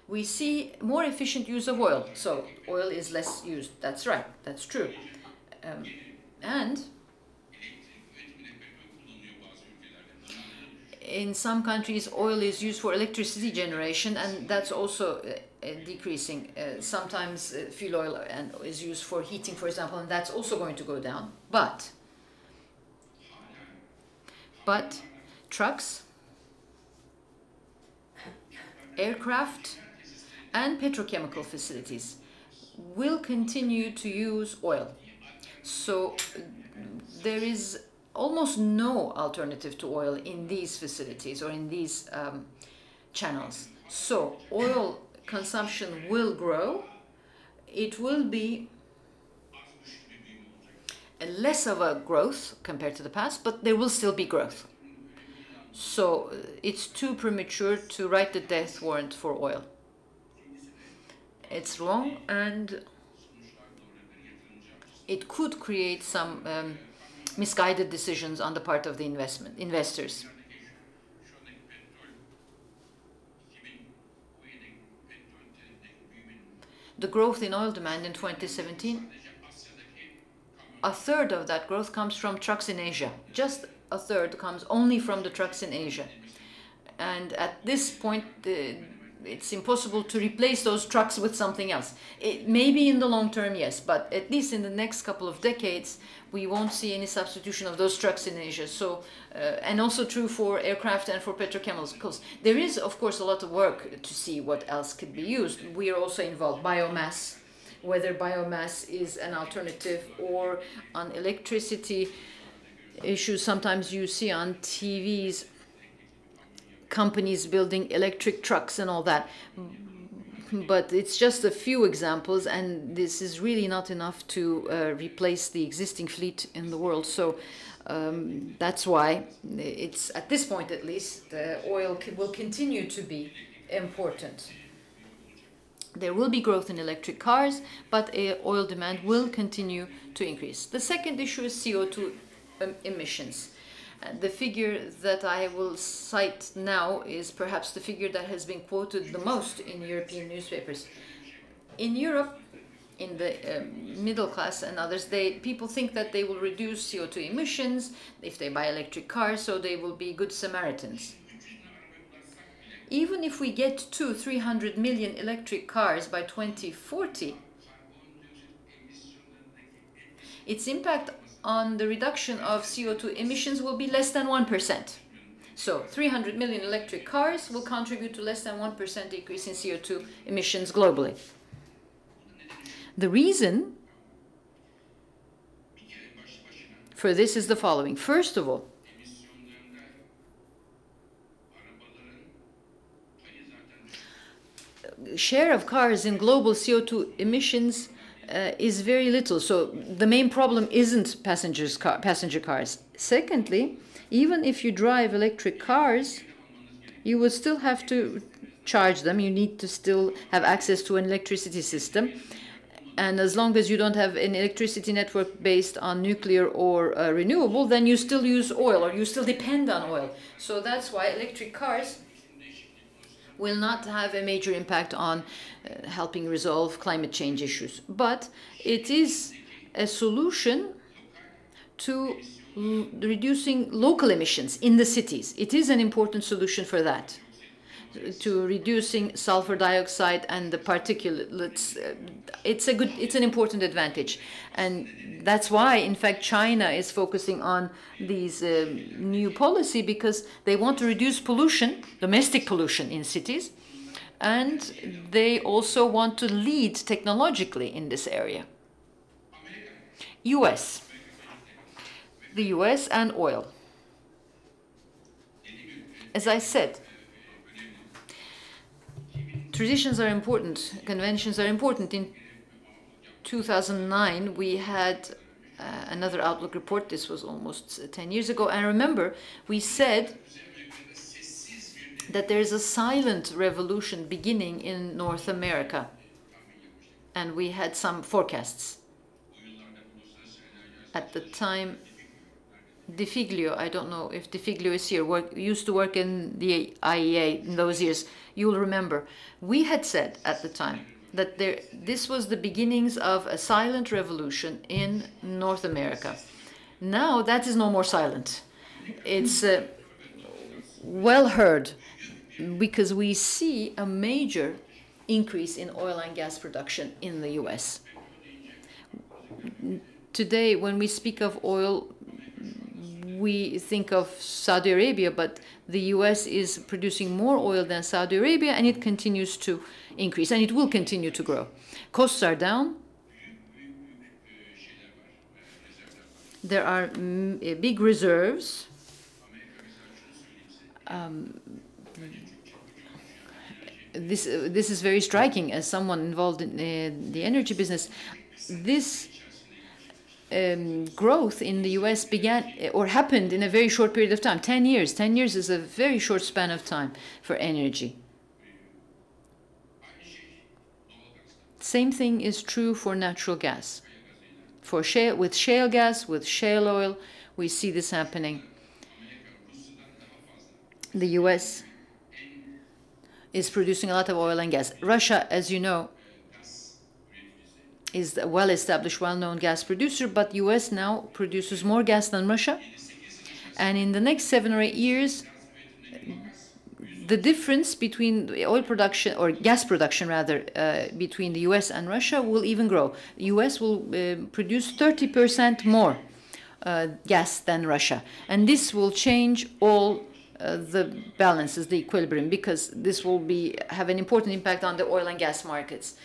S5: we see more efficient use of oil. So oil is less used. That's right. That's true. And in some countries, oil is used for electricity generation, and that's also decreasing. Sometimes fuel oil is used for heating, for example, and that's also going to go down. But trucks, aircraft, and petrochemical facilities will continue to use oil. So there is almost no alternative to oil in these facilities or in these channels. So oil consumption will grow. It will be less of a growth compared to the past, but there will still be growth. So it's too premature to write the death warrant for oil. It's wrong, and it could create some misguided decisions on the part of the investors. The growth in oil demand in 2017, a third of that growth comes from trucks in Asia. Just a third comes only from the trucks in Asia. And at this point, it's impossible to replace those trucks with something else. Maybe in the long term, yes, but at least in the next couple of decades, we won't see any substitution of those trucks in Asia. So, and also true for aircraft and for petrochemicals. There is, of course, a lot of work to see what else could be used. We are also involved. Biomass, whether biomass is an alternative, or on electricity issues. Sometimes you see on TVs companies building electric trucks and all that. But it's just a few examples, and this is really not enough to replace the existing fleet in the world. So that's why it's, at this point at least, oil will continue to be important. There will be growth in electric cars, but oil demand will continue to increase. The second issue is CO2 emissions. The figure that I will cite now is perhaps the figure that has been quoted the most in European newspapers. In Europe, in the middle class and others, people think that they will reduce CO2 emissions if they buy electric cars, so they will be good Samaritans. even if we get to 300 million electric cars by 2040, its impact on the reduction of CO2 emissions will be less than 1%. So 300 million electric cars will contribute to less than 1% decrease in CO2 emissions globally. The reason for this is the following. First of all, share of cars in global CO2 emissions is very little. So the main problem isn't passenger cars. Secondly, even if you drive electric cars, you would still have to charge them. You need to still have access to an electricity system. And as long as you don't have an electricity network based on nuclear or renewable, then you still use oil, or you still depend on oil. So that's why electric cars will not have a major impact on helping resolve climate change issues. But it is a solution to reducing local emissions in the cities. It is an important solution for that, to reducing sulfur dioxide and the particulates. It's an important advantage. And that's why, in fact, China is focusing on these new policy, because they want to reduce pollution, domestic pollution in cities, and they also want to lead technologically in this area. US. The US and oil. As I said, traditions are important, conventions are important. In 2009, we had another Outlook report. This was almost 10 years ago. And remember, we said that there is a silent revolution beginning in North America. And we had some forecasts. At the time, Difiglio, I don't know if Difiglio is here, used to work in the IEA in those years. You'll remember. We had said at the time that this was the beginnings of a silent revolution in North America. Now that is no more silent. It's well heard, because we see a major increase in oil and gas production in the US. Today, when we speak of oil, we think of Saudi Arabia, but the US is producing more oil than Saudi Arabia, and it continues to increase, and it will continue to grow. Costs are down. There are big reserves. This is very striking as someone involved in the energy business. This growth in the US began or happened in a very short period of time, 10 years. 10 years is a very short span of time for energy. Same thing is true for natural gas. For with shale gas, with shale oil, we see this happening. The US is producing a lot of oil and gas. Russia, as you know, is a well-established, well-known gas producer, but US now produces more gas than Russia. And in the next 7 or 8 years, the difference between the oil production, or gas production rather, between the US and Russia will even grow. The US will produce 30% more gas than Russia. And this will change all the balances, the equilibrium, because this will have an important impact on the oil and gas markets.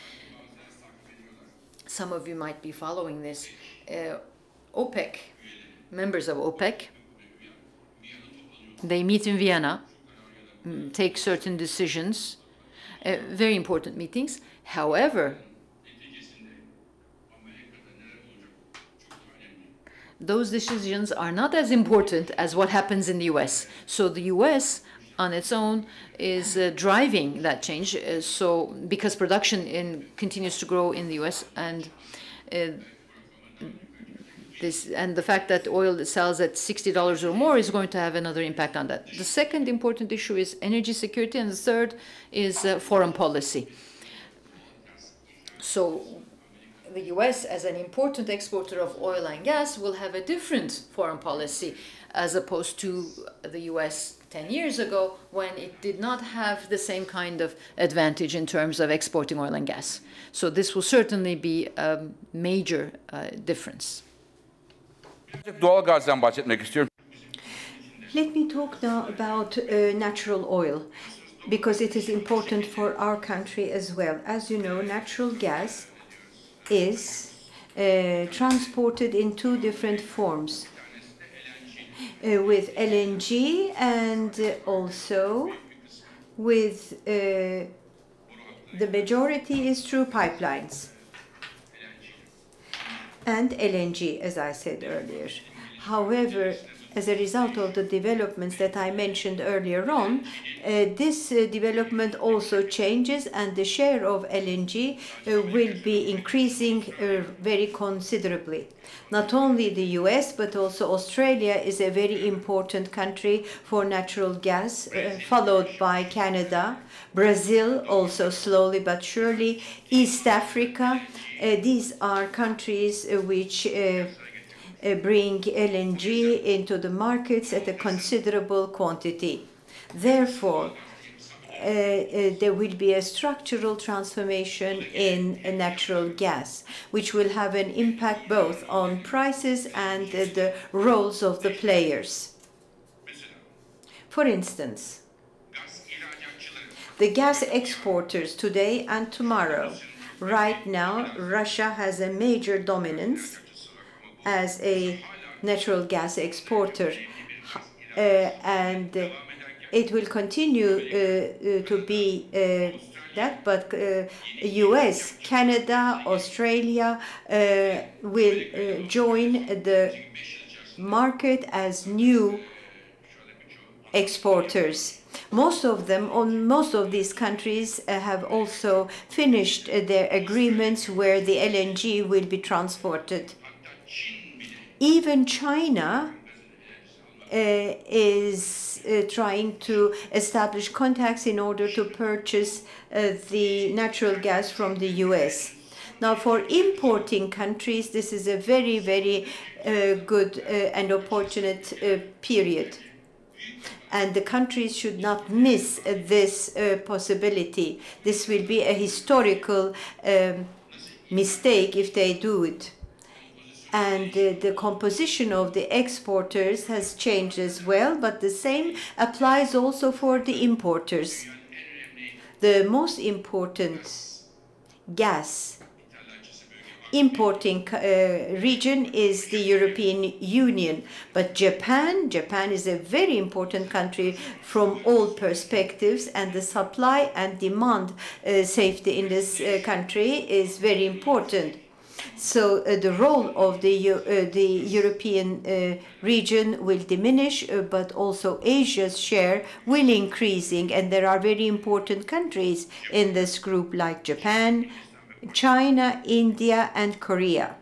S5: Some of you might be following this. OPEC, members of OPEC, they meet in Vienna, take certain decisions, very important meetings. However, those decisions are not as important as what happens in the US. So the US on its own is driving that change. So because production continues to grow in the US, and the fact that oil sells at $60 or more is going to have another impact on that. The second important issue is energy security, and the third is foreign policy. So the US, as an important exporter of oil and gas, will have a different foreign policy. as opposed to the US 10 years ago, when it did not have the same kind of advantage in terms of exporting oil and gas. So this will certainly be a major difference.
S6: Doğalgazdan bahsetmek istiyorum.
S2: Let me talk now about natural oil, because it is important for our country as well. As you know, natural gas is transported in two different forms, with LNG and also with the majority is through pipelines and LNG, as I said earlier. However, as a result of the developments that I mentioned earlier on, this development also changes, and the share of LNG will be increasing very considerably. Not only the US, but also Australia is a very important country for natural gas, followed by Canada, Brazil also slowly but surely, East Africa. These are countries which bring LNG into the markets at a considerable quantity. Therefore, there will be a structural transformation in natural gas, which will have an impact both on prices and the roles of the players. For instance, the gas exporters today and tomorrow. Right now, Russia has a major dominance as a natural gas exporter, and it will continue to be that, but US, Canada, Australia will join the market as new exporters. Most of them, most of these countries have also finished their agreements where the LNG will be transported. Even China is trying to establish contacts in order to purchase the natural gas from the US. Now, for importing countries, this is a very, very good and opportunate period. And the countries should not miss this possibility. This will be a historical mistake if they do it. And the composition of the exporters has changed as well, but the same applies also for the importers. The most important gas importing region is the European Union, but Japan is a very important country from all perspectives, and the supply and demand safety in this country is very important. So the role of the European region will diminish, but also Asia's share will increasing, and there are very important countries in this group like Japan, China, India, and Korea.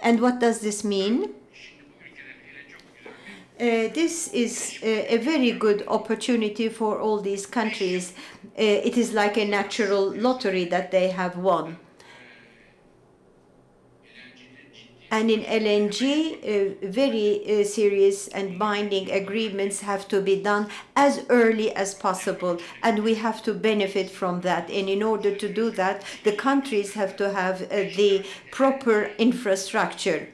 S2: And what does this mean? This is a very good opportunity for all these countries. It is like a natural lottery that they have won. And in LNG, very serious and binding agreements have to be done as early as possible, and we have to benefit from that. And in order to do that, the countries have to have the proper infrastructure.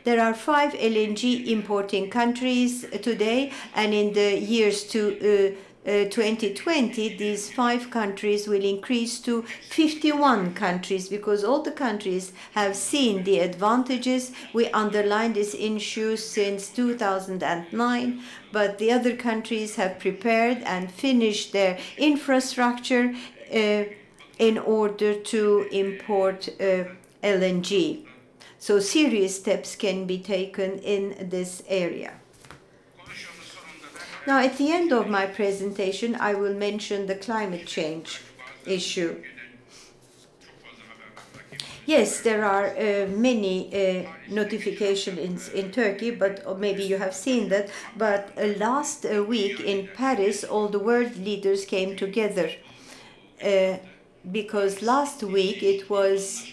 S2: There are 5 LNG importing countries today, and in the years to 2020, these 5 countries will increase to 51 countries, because all the countries have seen the advantages. We underlined this issue since 2009, but the other countries have prepared and finished their infrastructure in order to import LNG. So serious steps can be taken in this area. Now, at the end of my presentation, I will mention the climate change issue. Yes, there are many notifications in Turkey, but maybe you have seen that. But last week in Paris, all the world leaders came together because last week it was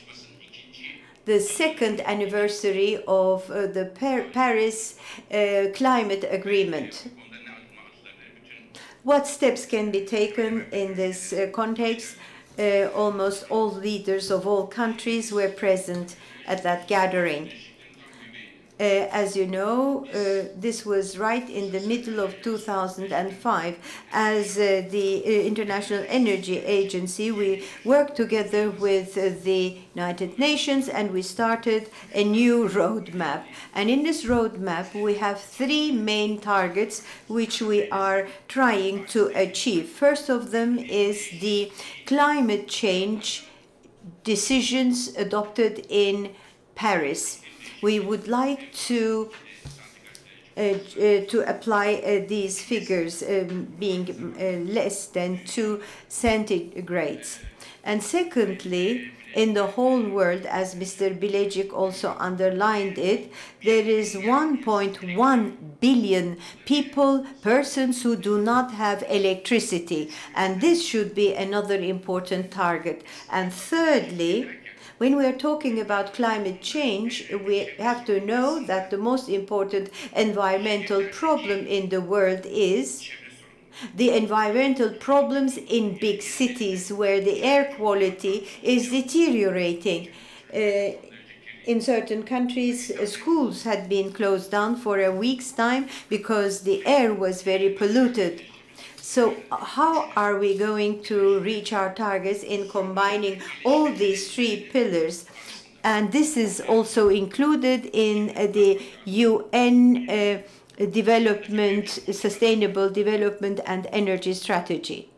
S2: the second anniversary of the Paris Climate Agreement. What steps can be taken in this context? Almost all leaders of all countries were present at that gathering. As you know, this was right in the middle of 2005. As the International Energy Agency, we worked together with the United Nations and we started a new roadmap. And in this roadmap, we have three main targets which we are trying to achieve. First of them is the climate change decisions adopted in Paris. We would like to apply these figures being less than 2 centigrades. And secondly, in the whole world, as Mr. Bilecik also underlined it, there is 1.1 billion persons who do not have electricity. And this should be another important target. And thirdly, when we are talking about climate change, we have to know that the most important environmental problem in the world is the environmental problems in big cities where the air quality is deteriorating. In certain countries, schools had been closed down for a week's time because the air was very polluted. So how are we going to reach our targets in combining all these three pillars? And this is also included in the UN development, sustainable development and energy strategy.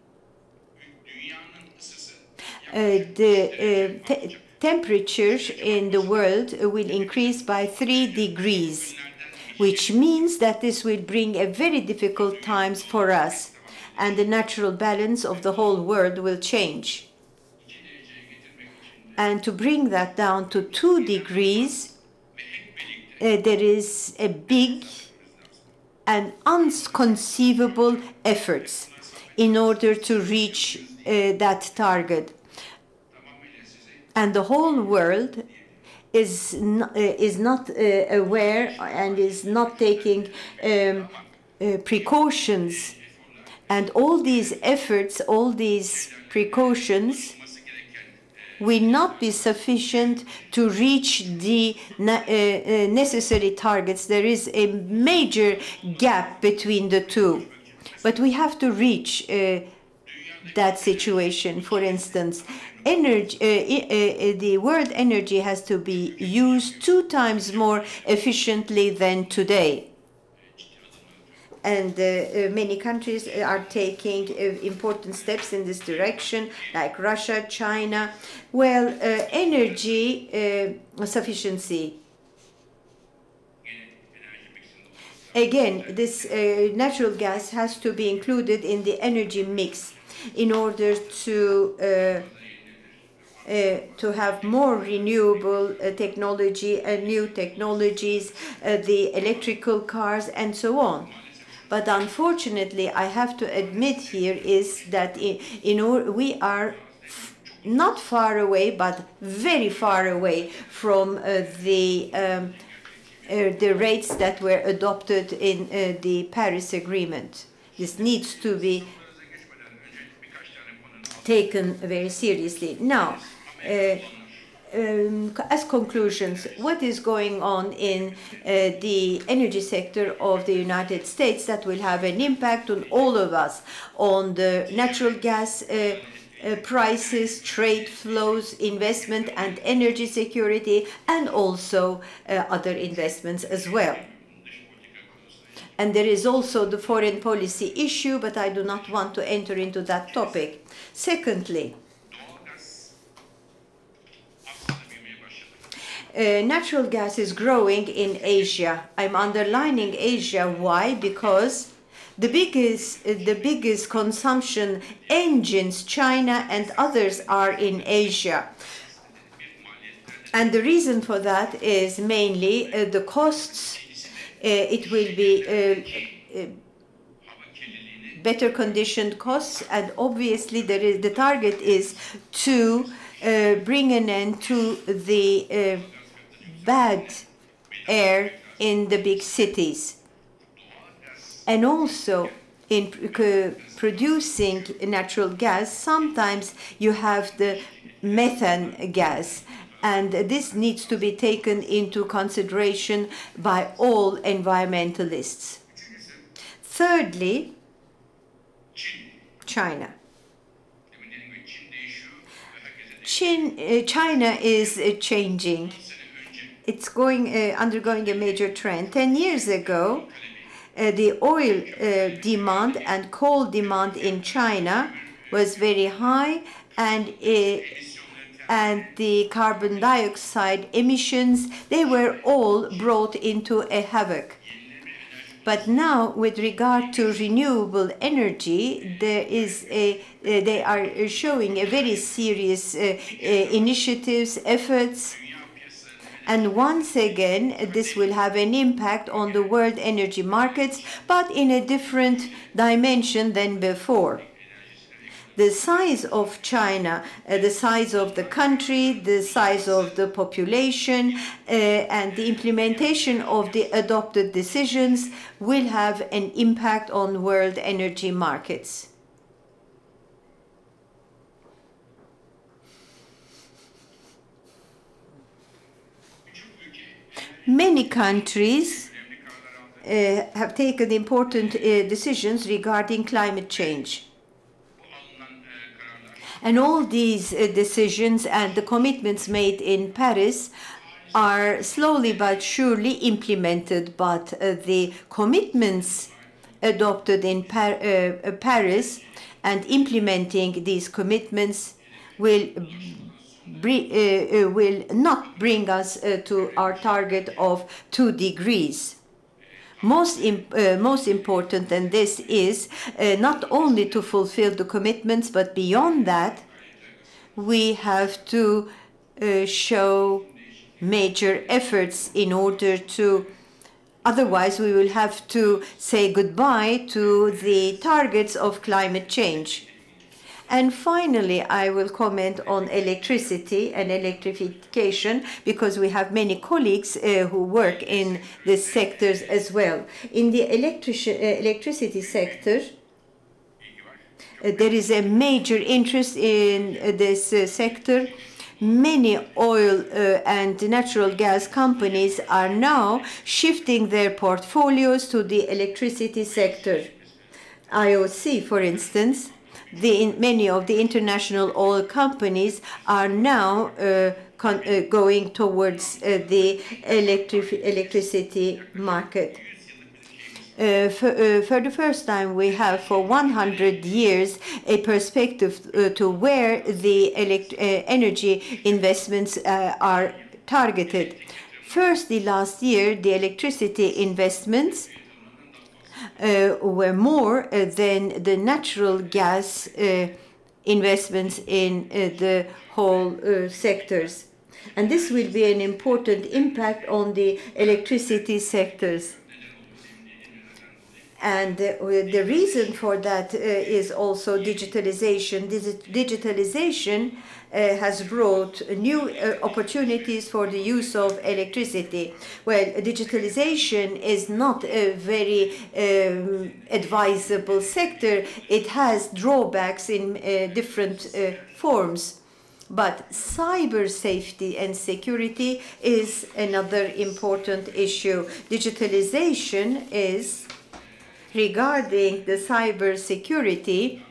S2: Temperature in the world will increase by 3 degrees, which means that this will bring a very difficult times for us. And the natural balance of the whole world will change. And to bring that down to 2 degrees, there is a big and inconceivable efforts in order to reach that target. And the whole world is not aware and is not taking precautions. And all these efforts, all these precautions will not be sufficient to reach the necessary targets. There is a major gap between the two. But we have to reach that situation. For instance, the world energy has to be used 2 times more efficiently than today. And many countries are taking important steps in this direction, like Russia, China. Well, energy sufficiency. Again, this natural gas has to be included in the energy mix in order to have more renewable technology and new technologies, the electrical cars, and so on. But unfortunately, I have to admit here is that we are not far away, but very far away from the rates that were adopted in the Paris Agreement. This needs to be taken very seriously. Now, as conclusions, what is going on in the energy sector of the United States that will have an impact on all of us, on the natural gas prices, trade flows, investment and energy security, and also other investments as well. And there is also the foreign policy issue, but I do not want to enter into that topic. Secondly, natural gas is growing in Asia. I'm underlining Asia. Why? Because the biggest consumption engines, China and others, are in Asia. And the reason for that is mainly the costs. It will be better conditioned costs, and obviously the target is to bring an end to the bad air in the big cities. And also, in producing natural gas, sometimes you have the methane gas, and this needs to be taken into consideration by all environmentalists. Thirdly, China. China is changing. It's undergoing a major trend. 10 years ago, the oil demand and coal demand in China was very high, and the carbon dioxide emissions, they were all brought into a havoc. But now, with regard to renewable energy, they are showing a very serious initiatives, efforts. And once again, this will have an impact on the world energy markets, but in a different dimension than before. The size of China, the size of the country, the size of the population, and the implementation of the adopted decisions will have an impact on world energy markets. Many countries have taken important decisions regarding climate change. And all these decisions and the commitments made in Paris are slowly but surely implemented. But the commitments adopted in Paris and implementing these commitments will not bring us to our target of 2 degrees. Most important than this is not only to fulfill the commitments, but beyond that, we have to show major efforts in order to, otherwise we will have to say goodbye to the targets of climate change. And finally, I will comment on electricity and electrification, because we have many colleagues who work in these sectors as well. In the electricity sector, there is a major interest in this sector. Many oil and natural gas companies are now shifting their portfolios to the electricity sector. IOC, for instance, many of the international oil companies are now going towards the electricity market. For the first time, we have for 100 years a perspective to where the energy investments are targeted. Firstly, last year, the electricity investments were more than the natural gas investments in the whole sectors. And this will be an important impact on the electricity sectors. And the reason for that is also digitalization. Digitalization has brought new opportunities for the use of electricity. Well, digitalization is not a very advisable sector. It has drawbacks in different forms. But cyber safety and security is another important issue. Digitalization is, regarding the cyber security,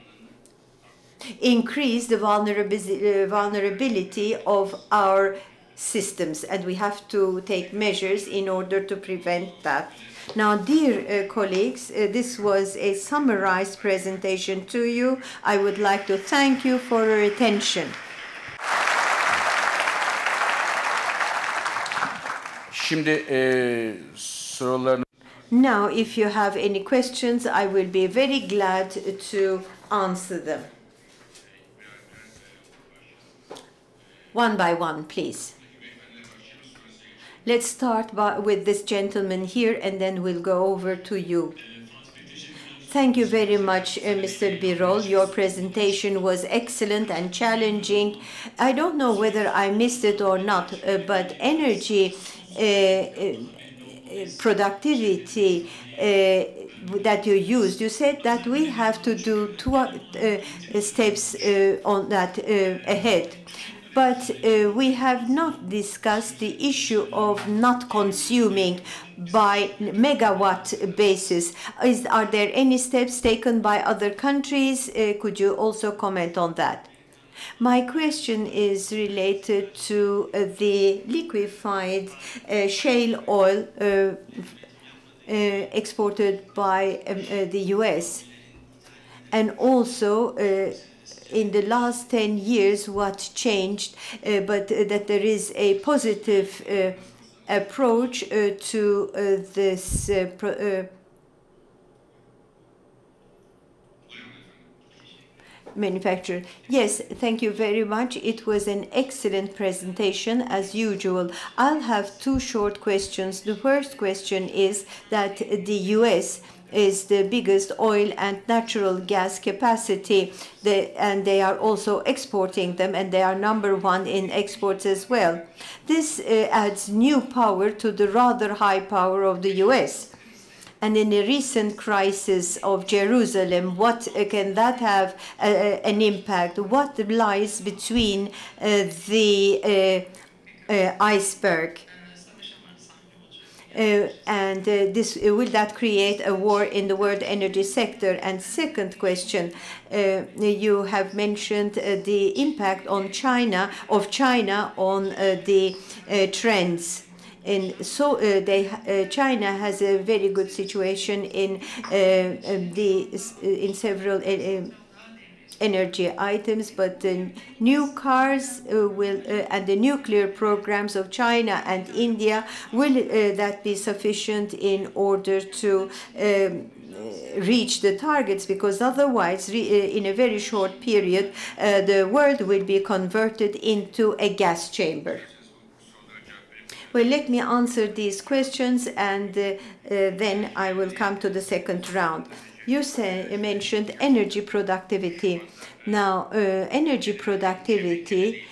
S2: increase the vulnerability of our systems, and we have to take measures in order to prevent that. Now, dear colleagues, this was a summarized presentation to you. I would like to thank you for your attention.
S6: Şimdi sorularını...
S2: Now, if you have any questions, I will be very glad to answer them. One by one, please. Let's start with this gentleman here, and then we'll go over to you. Thank you very much, Mr. Birol. Your presentation was excellent and challenging. I don't know whether I missed it or not, but energy productivity that you used, you said that we have to do two steps on that ahead. But we have not discussed the issue of not consuming by megawatt basis. Are there any steps taken by other countries? Could you also comment on that? My question is related to the liquefied shale oil exported by the US, and also in the last 10 years what changed, but that there is a positive approach to this manufacturer. Yes, thank you very much. It was an excellent presentation as usual. I'll have two short questions. The first question is that the US is the biggest oil and natural gas capacity, and they are also exporting them, and they are #1 in exports as well. This adds new power to the rather high power of the US. And in the recent crisis of Jerusalem, what can that have an impact? What lies between the iceberg? And this will that create a war in the world energy sector? And second question, you have mentioned the impact on China on the trends. And so China has a very good situation in several energy items, but the new cars will and the nuclear programs of China and India, will that be sufficient in order to reach the targets? Because otherwise, in a very short period, the world will be converted into a gas chamber. Well, let me answer these questions, and then I will come to the second round. You mentioned energy productivity. Now, energy productivity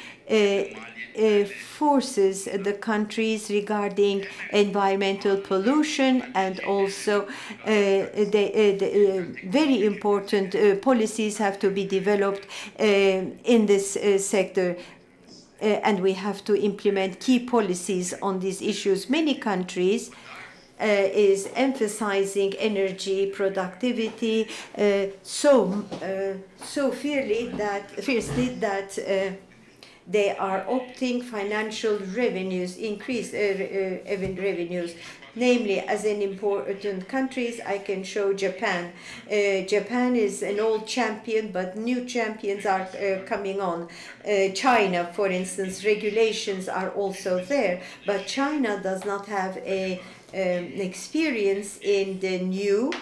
S2: forces the countries regarding environmental pollution, and also very important policies have to be developed in this sector. And we have to implement key policies on these issues. Many countries is emphasizing energy productivity so fiercely that they are opting financial revenues, increased revenues. Namely, as an important countries, I can show Japan. Japan is an old champion, but new champions are coming on. China, for instance, regulations are also there, but China does not have an experience in the new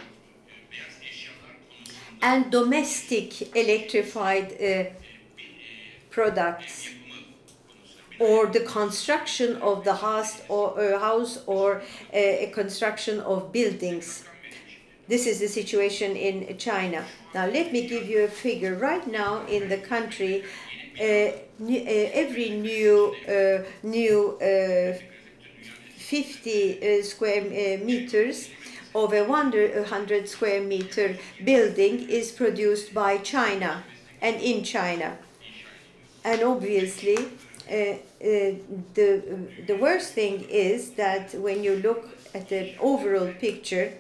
S2: and domestic electrified products, or the construction of the house or a construction of buildings. This is the situation in China. Now, let me give you a figure. Right now in the country, every new 50 square meters of a 100 square meter building is produced by China and in China. And obviously, the worst thing is that when you look at the overall picture,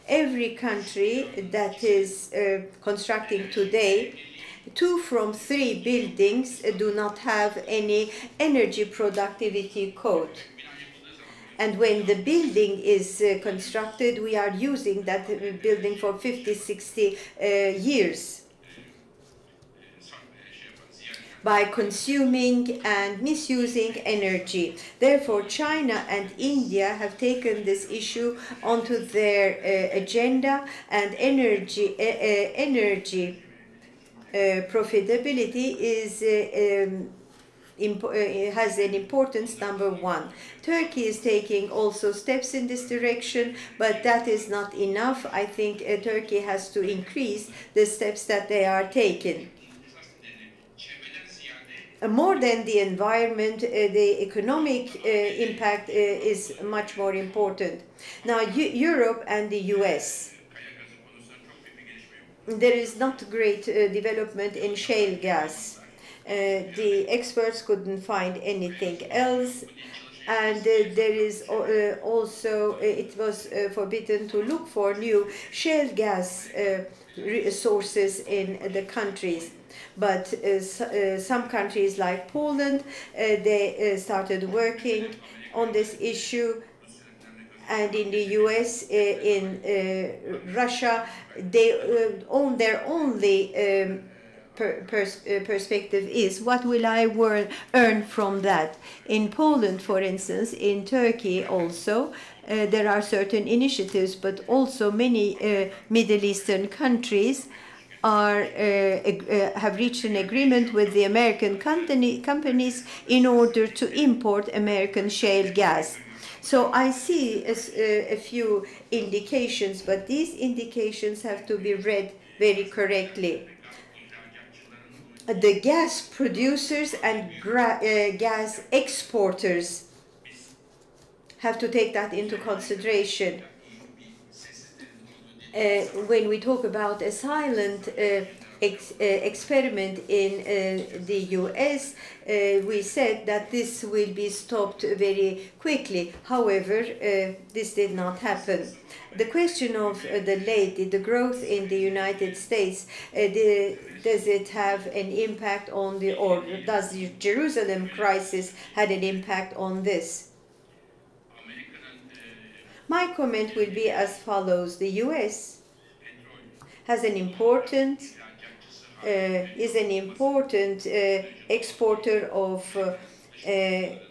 S2: every country that is constructing today, 2 from 3 buildings do not have any energy productivity code. And when the building is constructed, we are using that building for 50, 60 years. By consuming and misusing energy. Therefore, China and India have taken this issue onto their agenda, and energy profitability is has an importance #1. Turkey is taking also steps in this direction, but that is not enough. I think Turkey has to increase the steps that they are taking. more than the environment, the economic impact is much more important. Now, Europe and the US, there is not great development in shale gas. The experts couldn't find anything else, and there is also, it was forbidden to look for new shale gas resources in the countries. But some countries like Poland, they started working on this issue, and in the US, in Russia, they their only perspective is, what will I earn from that? In Poland, for instance, in Turkey also, there are certain initiatives, but also many Middle Eastern countries have reached an agreement with the American companies in order to import American shale gas. So I see a few indications, but these indications have to be read very correctly. The gas producers and gas exporters have to take that into consideration. When we talk about a silent experiment in the US, we said that this will be stopped very quickly. However, this did not happen. The question of the growth in the United States, does it have an impact on or does the Jerusalem crisis had an impact on this? My comment will be as follows. The US has an important, is an important exporter of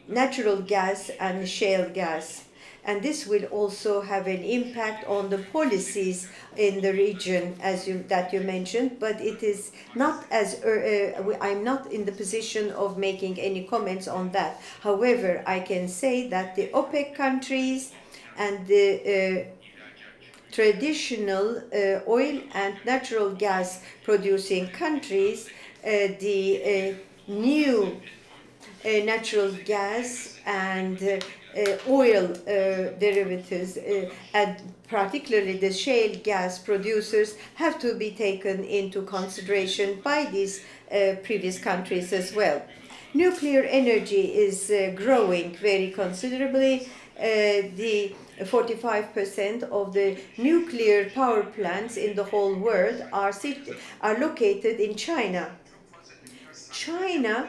S2: natural gas and shale gas. And this will also have an impact on the policies in the region, as that you mentioned. But it is not as I'm not in the position of making any comments on that. However, I can say that the OPEC countries and the traditional oil and natural gas producing countries, the new natural gas and oil derivatives, and particularly the shale gas producers, have to be taken into consideration by these previous countries as well. Nuclear energy is growing very considerably. The 45% of the nuclear power plants in the whole world are located in China. China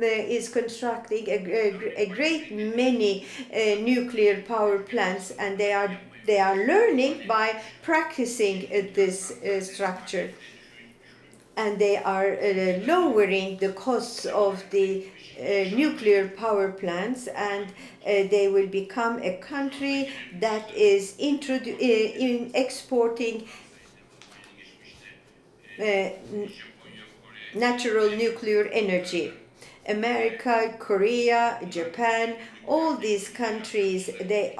S2: is constructing a great many nuclear power plants, and they are learning by practicing this structure, and they are lowering the costs of the nuclear power plants, and they will become a country that is exporting natural nuclear energy. America, Korea, Japan, all these countries, they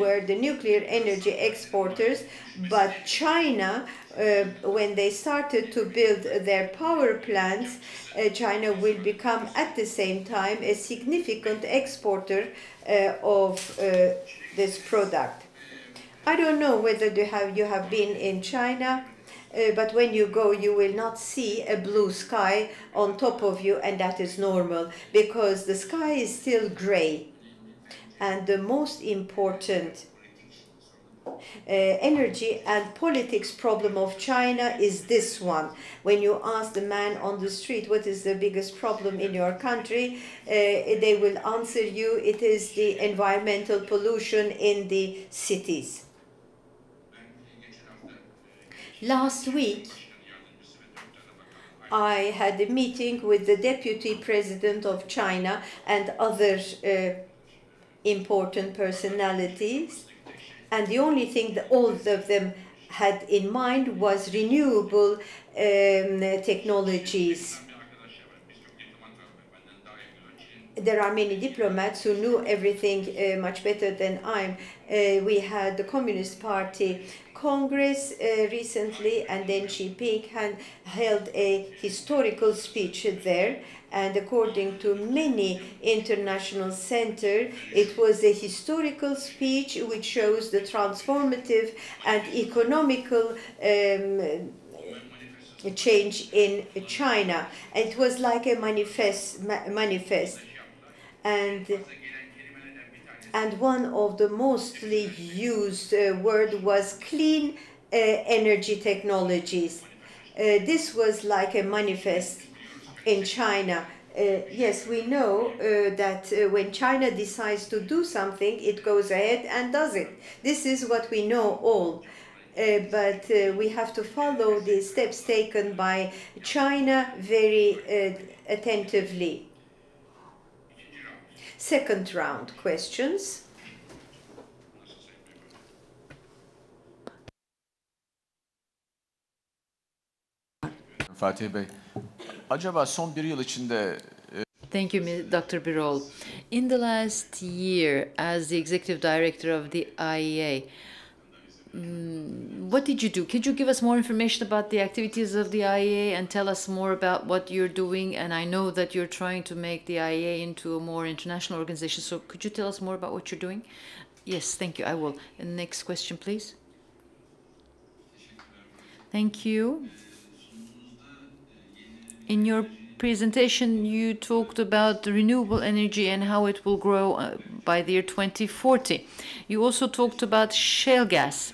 S2: were the nuclear energy exporters, but China, when they started to build their power plants, China will become at the same time a significant exporter of this product. I don't know whether you have been in China, but when you go, you will not see a blue sky on top of you, and that is normal, because the sky is still gray. And the most important energy and politics problem of China is this one. When you ask the man on the street, what is the biggest problem in your country, they will answer you, it is the environmental pollution in the cities. Last week, I had a meeting with the Deputy President of China and other important personalities, and the only thing that all of them had in mind was renewable technologies. There are many diplomats who knew everything much better than I. We had the Communist Party Congress recently, and then Xi Jinping held a historical speech there. And according to many international centers, it was a historical speech which shows the transformative and economical change in China. And it was like a manifest. And one of the mostly used word was clean energy technologies. This was like a manifest in China. Yes, we know that when China decides to do something, it goes ahead and does it. This is what we know all. But we have to follow the steps taken by China very attentively. Second round questions.
S6: Fatih Bey, acaba son bir yıl içinde
S5: Thank you, Dr. Birol. In the last year, as the executive director of the IEA, what did you do? Could you give us more information about the activities of the IEA and tell us more about what you're doing? And I know that you're trying to make the IEA into a more international organization. So could you tell us more about what you're doing? Yes, thank you. I will. And next question, please. Thank you. In your presentation, you talked about renewable energy and how it will grow by the year 2040. You also talked about shale gas.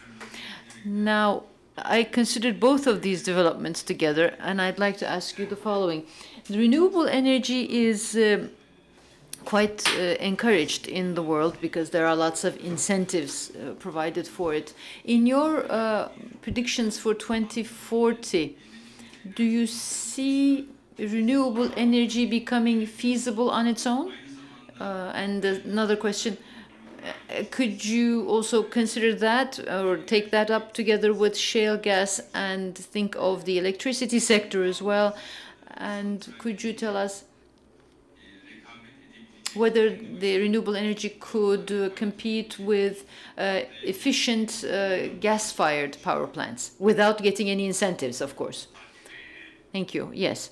S5: Now, I considered both of these developments together, and I'd like to ask you the following. The renewable energy is quite encouraged in the world because there are lots of incentives provided for it. In your predictions for 2040, do you see renewable energy becoming feasible on its own? And another question, could you also consider that or take that up together with shale gas and think of the electricity sector as well? And could you tell us whether the renewable energy could compete with efficient gas-fired power plants without getting any incentives, of course? Thank you. Yes.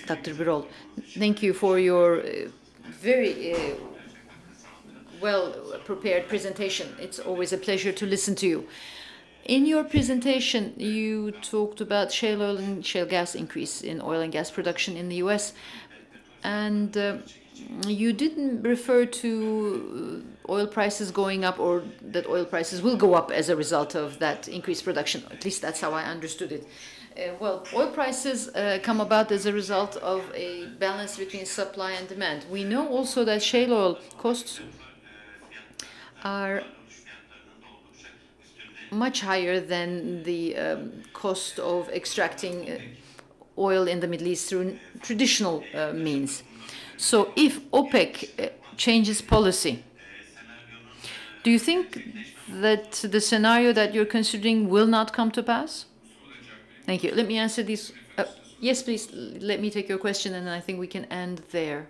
S5: Dr. Birol, thank you for your very well-prepared presentation. It's always a pleasure to listen to you. In your presentation, you talked about shale oil and shale gas increase in oil and gas production in the U.S., and you didn't refer to oil prices going up or that oil prices will go up as a result of that increased production. At least that's how I understood it. Well, oil prices come about as a result of a balance between supply and demand. We know also that shale oil costs are much higher than the cost of extracting oil in the Middle East through traditional means. So if OPEC changes policy, do you think that the scenario that you're considering will not come to pass? Thank you. Let me answer these. Yes, please, let me take your question, and I think we can end there.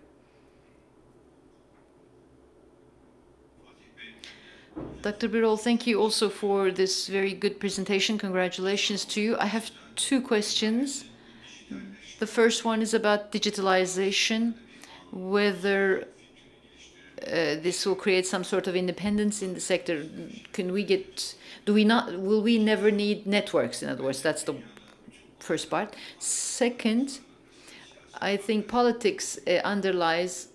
S5: Dr. Birol, thank you also for this very good presentation. Congratulations to you. I have two questions. The first one is about digitalization, whether this will create some sort of independence in the sector. Will we never need networks? In other words, that's the first part. Second, I think politics underlies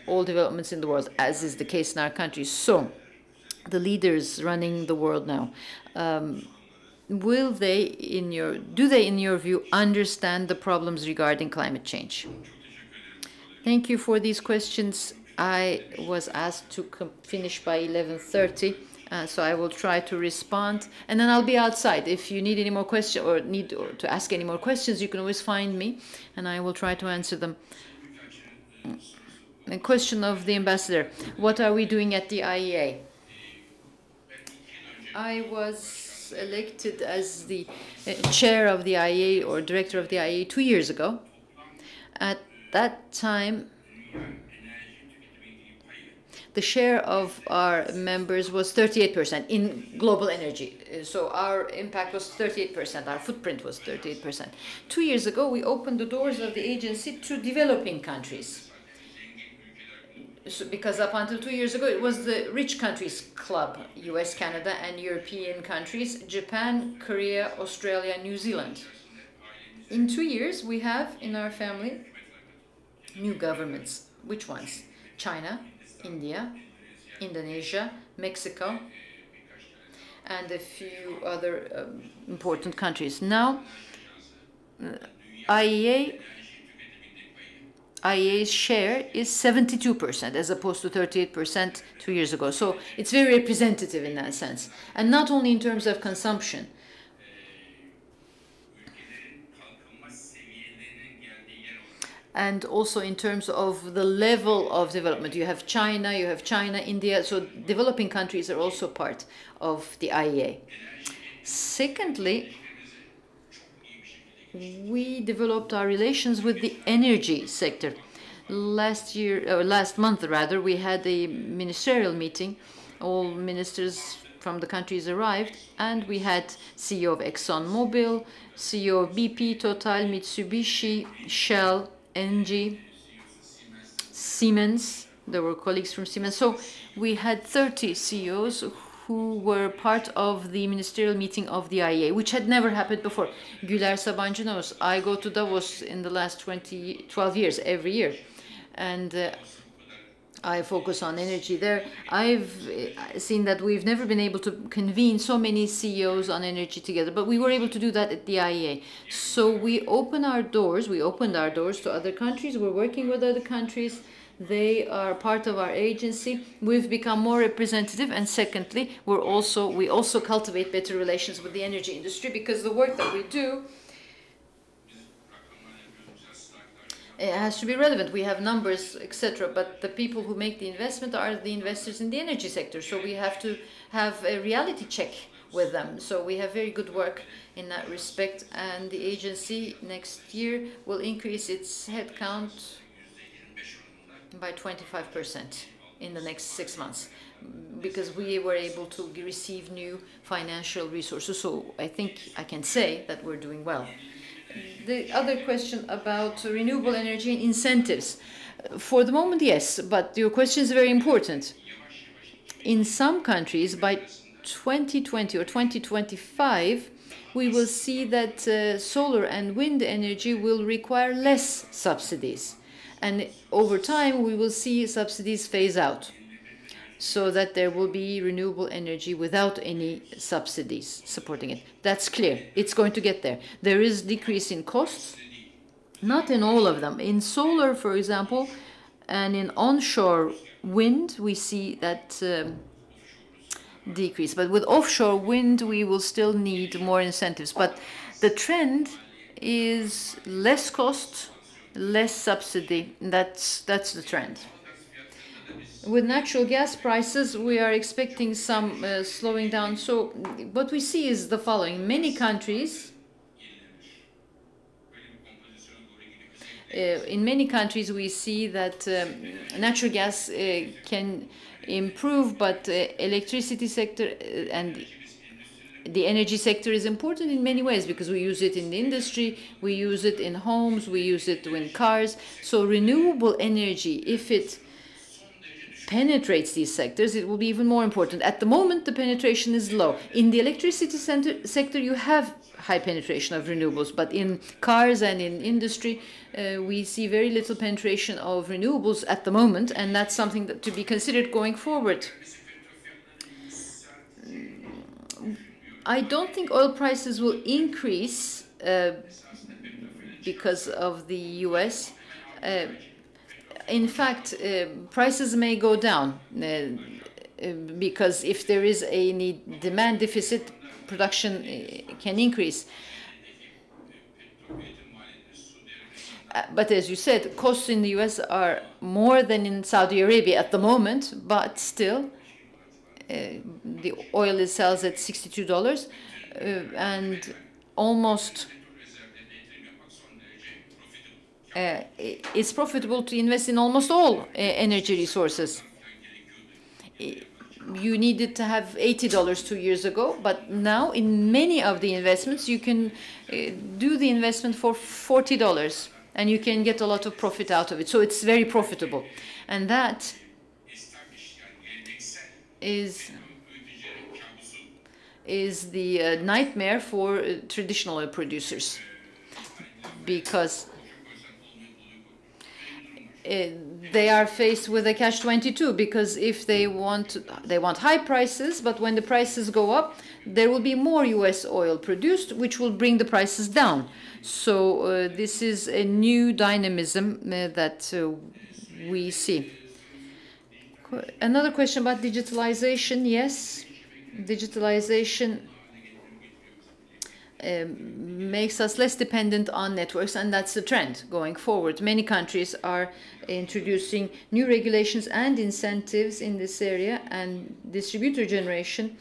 S5: all developments in the world, as is the case in our country. So, the leaders running the world now, do they, in your view, understand the problems regarding climate change? Thank you for these questions. I was asked to finish by 11:30, so I will try to respond, and then I'll be outside. If you need any more questions or need to ask any more questions, you can always find me, and I will try to answer them. The question of the ambassador: what are we doing at the IEA? I was elected as the chair of the IEA or director of the IEA 2 years ago. At that time, the share of our members was 38% in global energy. So our impact was 38%, our footprint was 38%. 2 years ago, we opened the doors of the agency to developing countries. So, because up until 2 years ago, it was the rich countries club, US, Canada, and European countries, Japan, Korea, Australia, New Zealand. In 2 years, we have in our family new governments. Which ones? China, India, Indonesia, Mexico, and a few other important countries. Now, IEA's share is 72% as opposed to 38% 2 years ago. So it's very representative in that sense. And not only in terms of consumption. And also in terms of the level of development. You have China, India. So developing countries are also part of the IEA. Secondly, we developed our relations with the energy sector. Last month, we had a ministerial meeting. All ministers from the countries arrived, and we had CEO of ExxonMobil, CEO of BP, Total, Mitsubishi, Shell, Engie, Siemens. There were colleagues from Siemens. So we had 30 CEOs who were part of the ministerial meeting of the IEA, which had never happened before. Güler Sabancı knows. I go to Davos in the last 12 years, every year. And I focus on energy there. I've seen that we've never been able to convene so many CEOs on energy together, but we were able to do that at the IEA. So we opened our doors to other countries. We're working with other countries. They are part of our agency. We've become more representative, and secondly, we also cultivate better relations with the energy industry, because the work that we do, it has to be relevant. We have numbers, etc., but the people who make the investment are the investors in the energy sector. So we have to have a reality check with them. So we have very good work in that respect, and the agency next year will increase its headcount by 25% in the next 6 months, because we were able to receive new financial resources. So I think I can say that we're doing well. The other question about renewable energy and incentives. For the moment, yes, but your question is very important. In some countries, by 2020 or 2025, we will see that solar and wind energy will require less subsidies. And over time, we will see subsidies phase out, so that there will be renewable energy without any subsidies supporting it. That's clear. It's going to get there. There is decrease in costs, not in all of them. In solar, for example, and in onshore wind, we see that decrease. But with offshore wind, we will still need more incentives. But the trend is less cost, less subsidy. That's the trend. With natural gas prices, we are expecting some slowing down. So what we see is the following. In many countries, we see that natural gas can improve, but electricity sector and the energy sector is important in many ways, because we use it in the industry, we use it in homes, we use it in cars. So renewable energy, if it penetrates these sectors, it will be even more important. At the moment, the penetration is low. In the electricity sector, you have high penetration of renewables, but in cars and in industry, we see very little penetration of renewables at the moment, and that's something that to be considered going forward. I don't think oil prices will increase because of the US. In fact, prices may go down because if there is a demand deficit, production can increase. But as you said, costs in the US are more than in Saudi Arabia at the moment, but still, the oil sells at $62 and almost it's profitable to invest in almost all energy resources. you needed to have $80 2 years ago, but now in many of the investments you can do the investment for $40 and you can get a lot of profit out of it. So it's very profitable, and that is the nightmare for traditional oil producers, because they are faced with a catch-22, because if they want high prices, but when the prices go up, there will be more U.S. oil produced, which will bring the prices down. So this is a new dynamism that we see. Another question about digitalization. Yes, digitalization makes us less dependent on networks, and that's the trend going forward. Many countries are introducing new regulations and incentives in this area, and distributed generation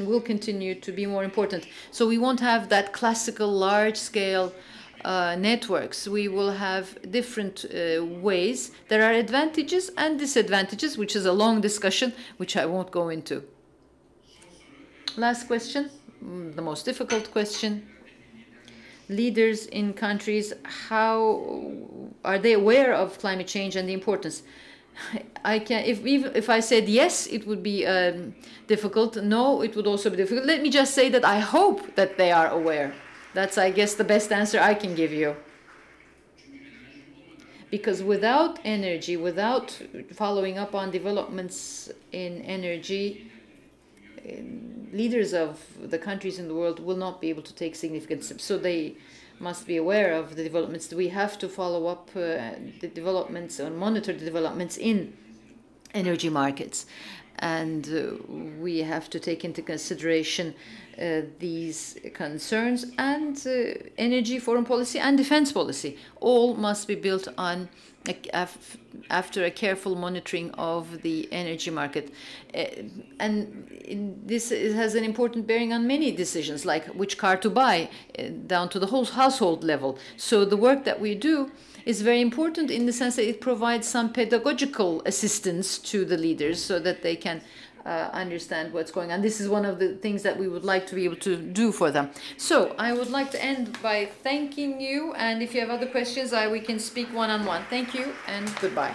S5: will continue to be more important. So we won't have that classical large-scale networks. We will have different ways. There are advantages and disadvantages, which is a long discussion, which I won't go into. Last question, the most difficult question. Leaders in countries, how are they aware of climate change and the importance? If I said yes, it would be difficult. No, it would also be difficult. Let me just say that I hope that they are aware. That's, I guess, the best answer I can give you. Because without energy, without following up on developments in energy, leaders of the countries in the world will not be able to take significant steps. So they must be aware of the developments. We have to follow up the developments and monitor the developments in energy markets. And we have to take into consideration these concerns, and energy, foreign policy, and defense policy. All must be built on after a careful monitoring of the energy market. And this has an important bearing on many decisions, like which car to buy, down to the whole household level. So the work that we do is very important in the sense that it provides some pedagogical assistance to the leaders so that they can understand what's going on. This is one of the things that we would like to be able to do for them. So I would like to end by thanking you, and if you have other questions, we can speak one-on-one. Thank you and goodbye.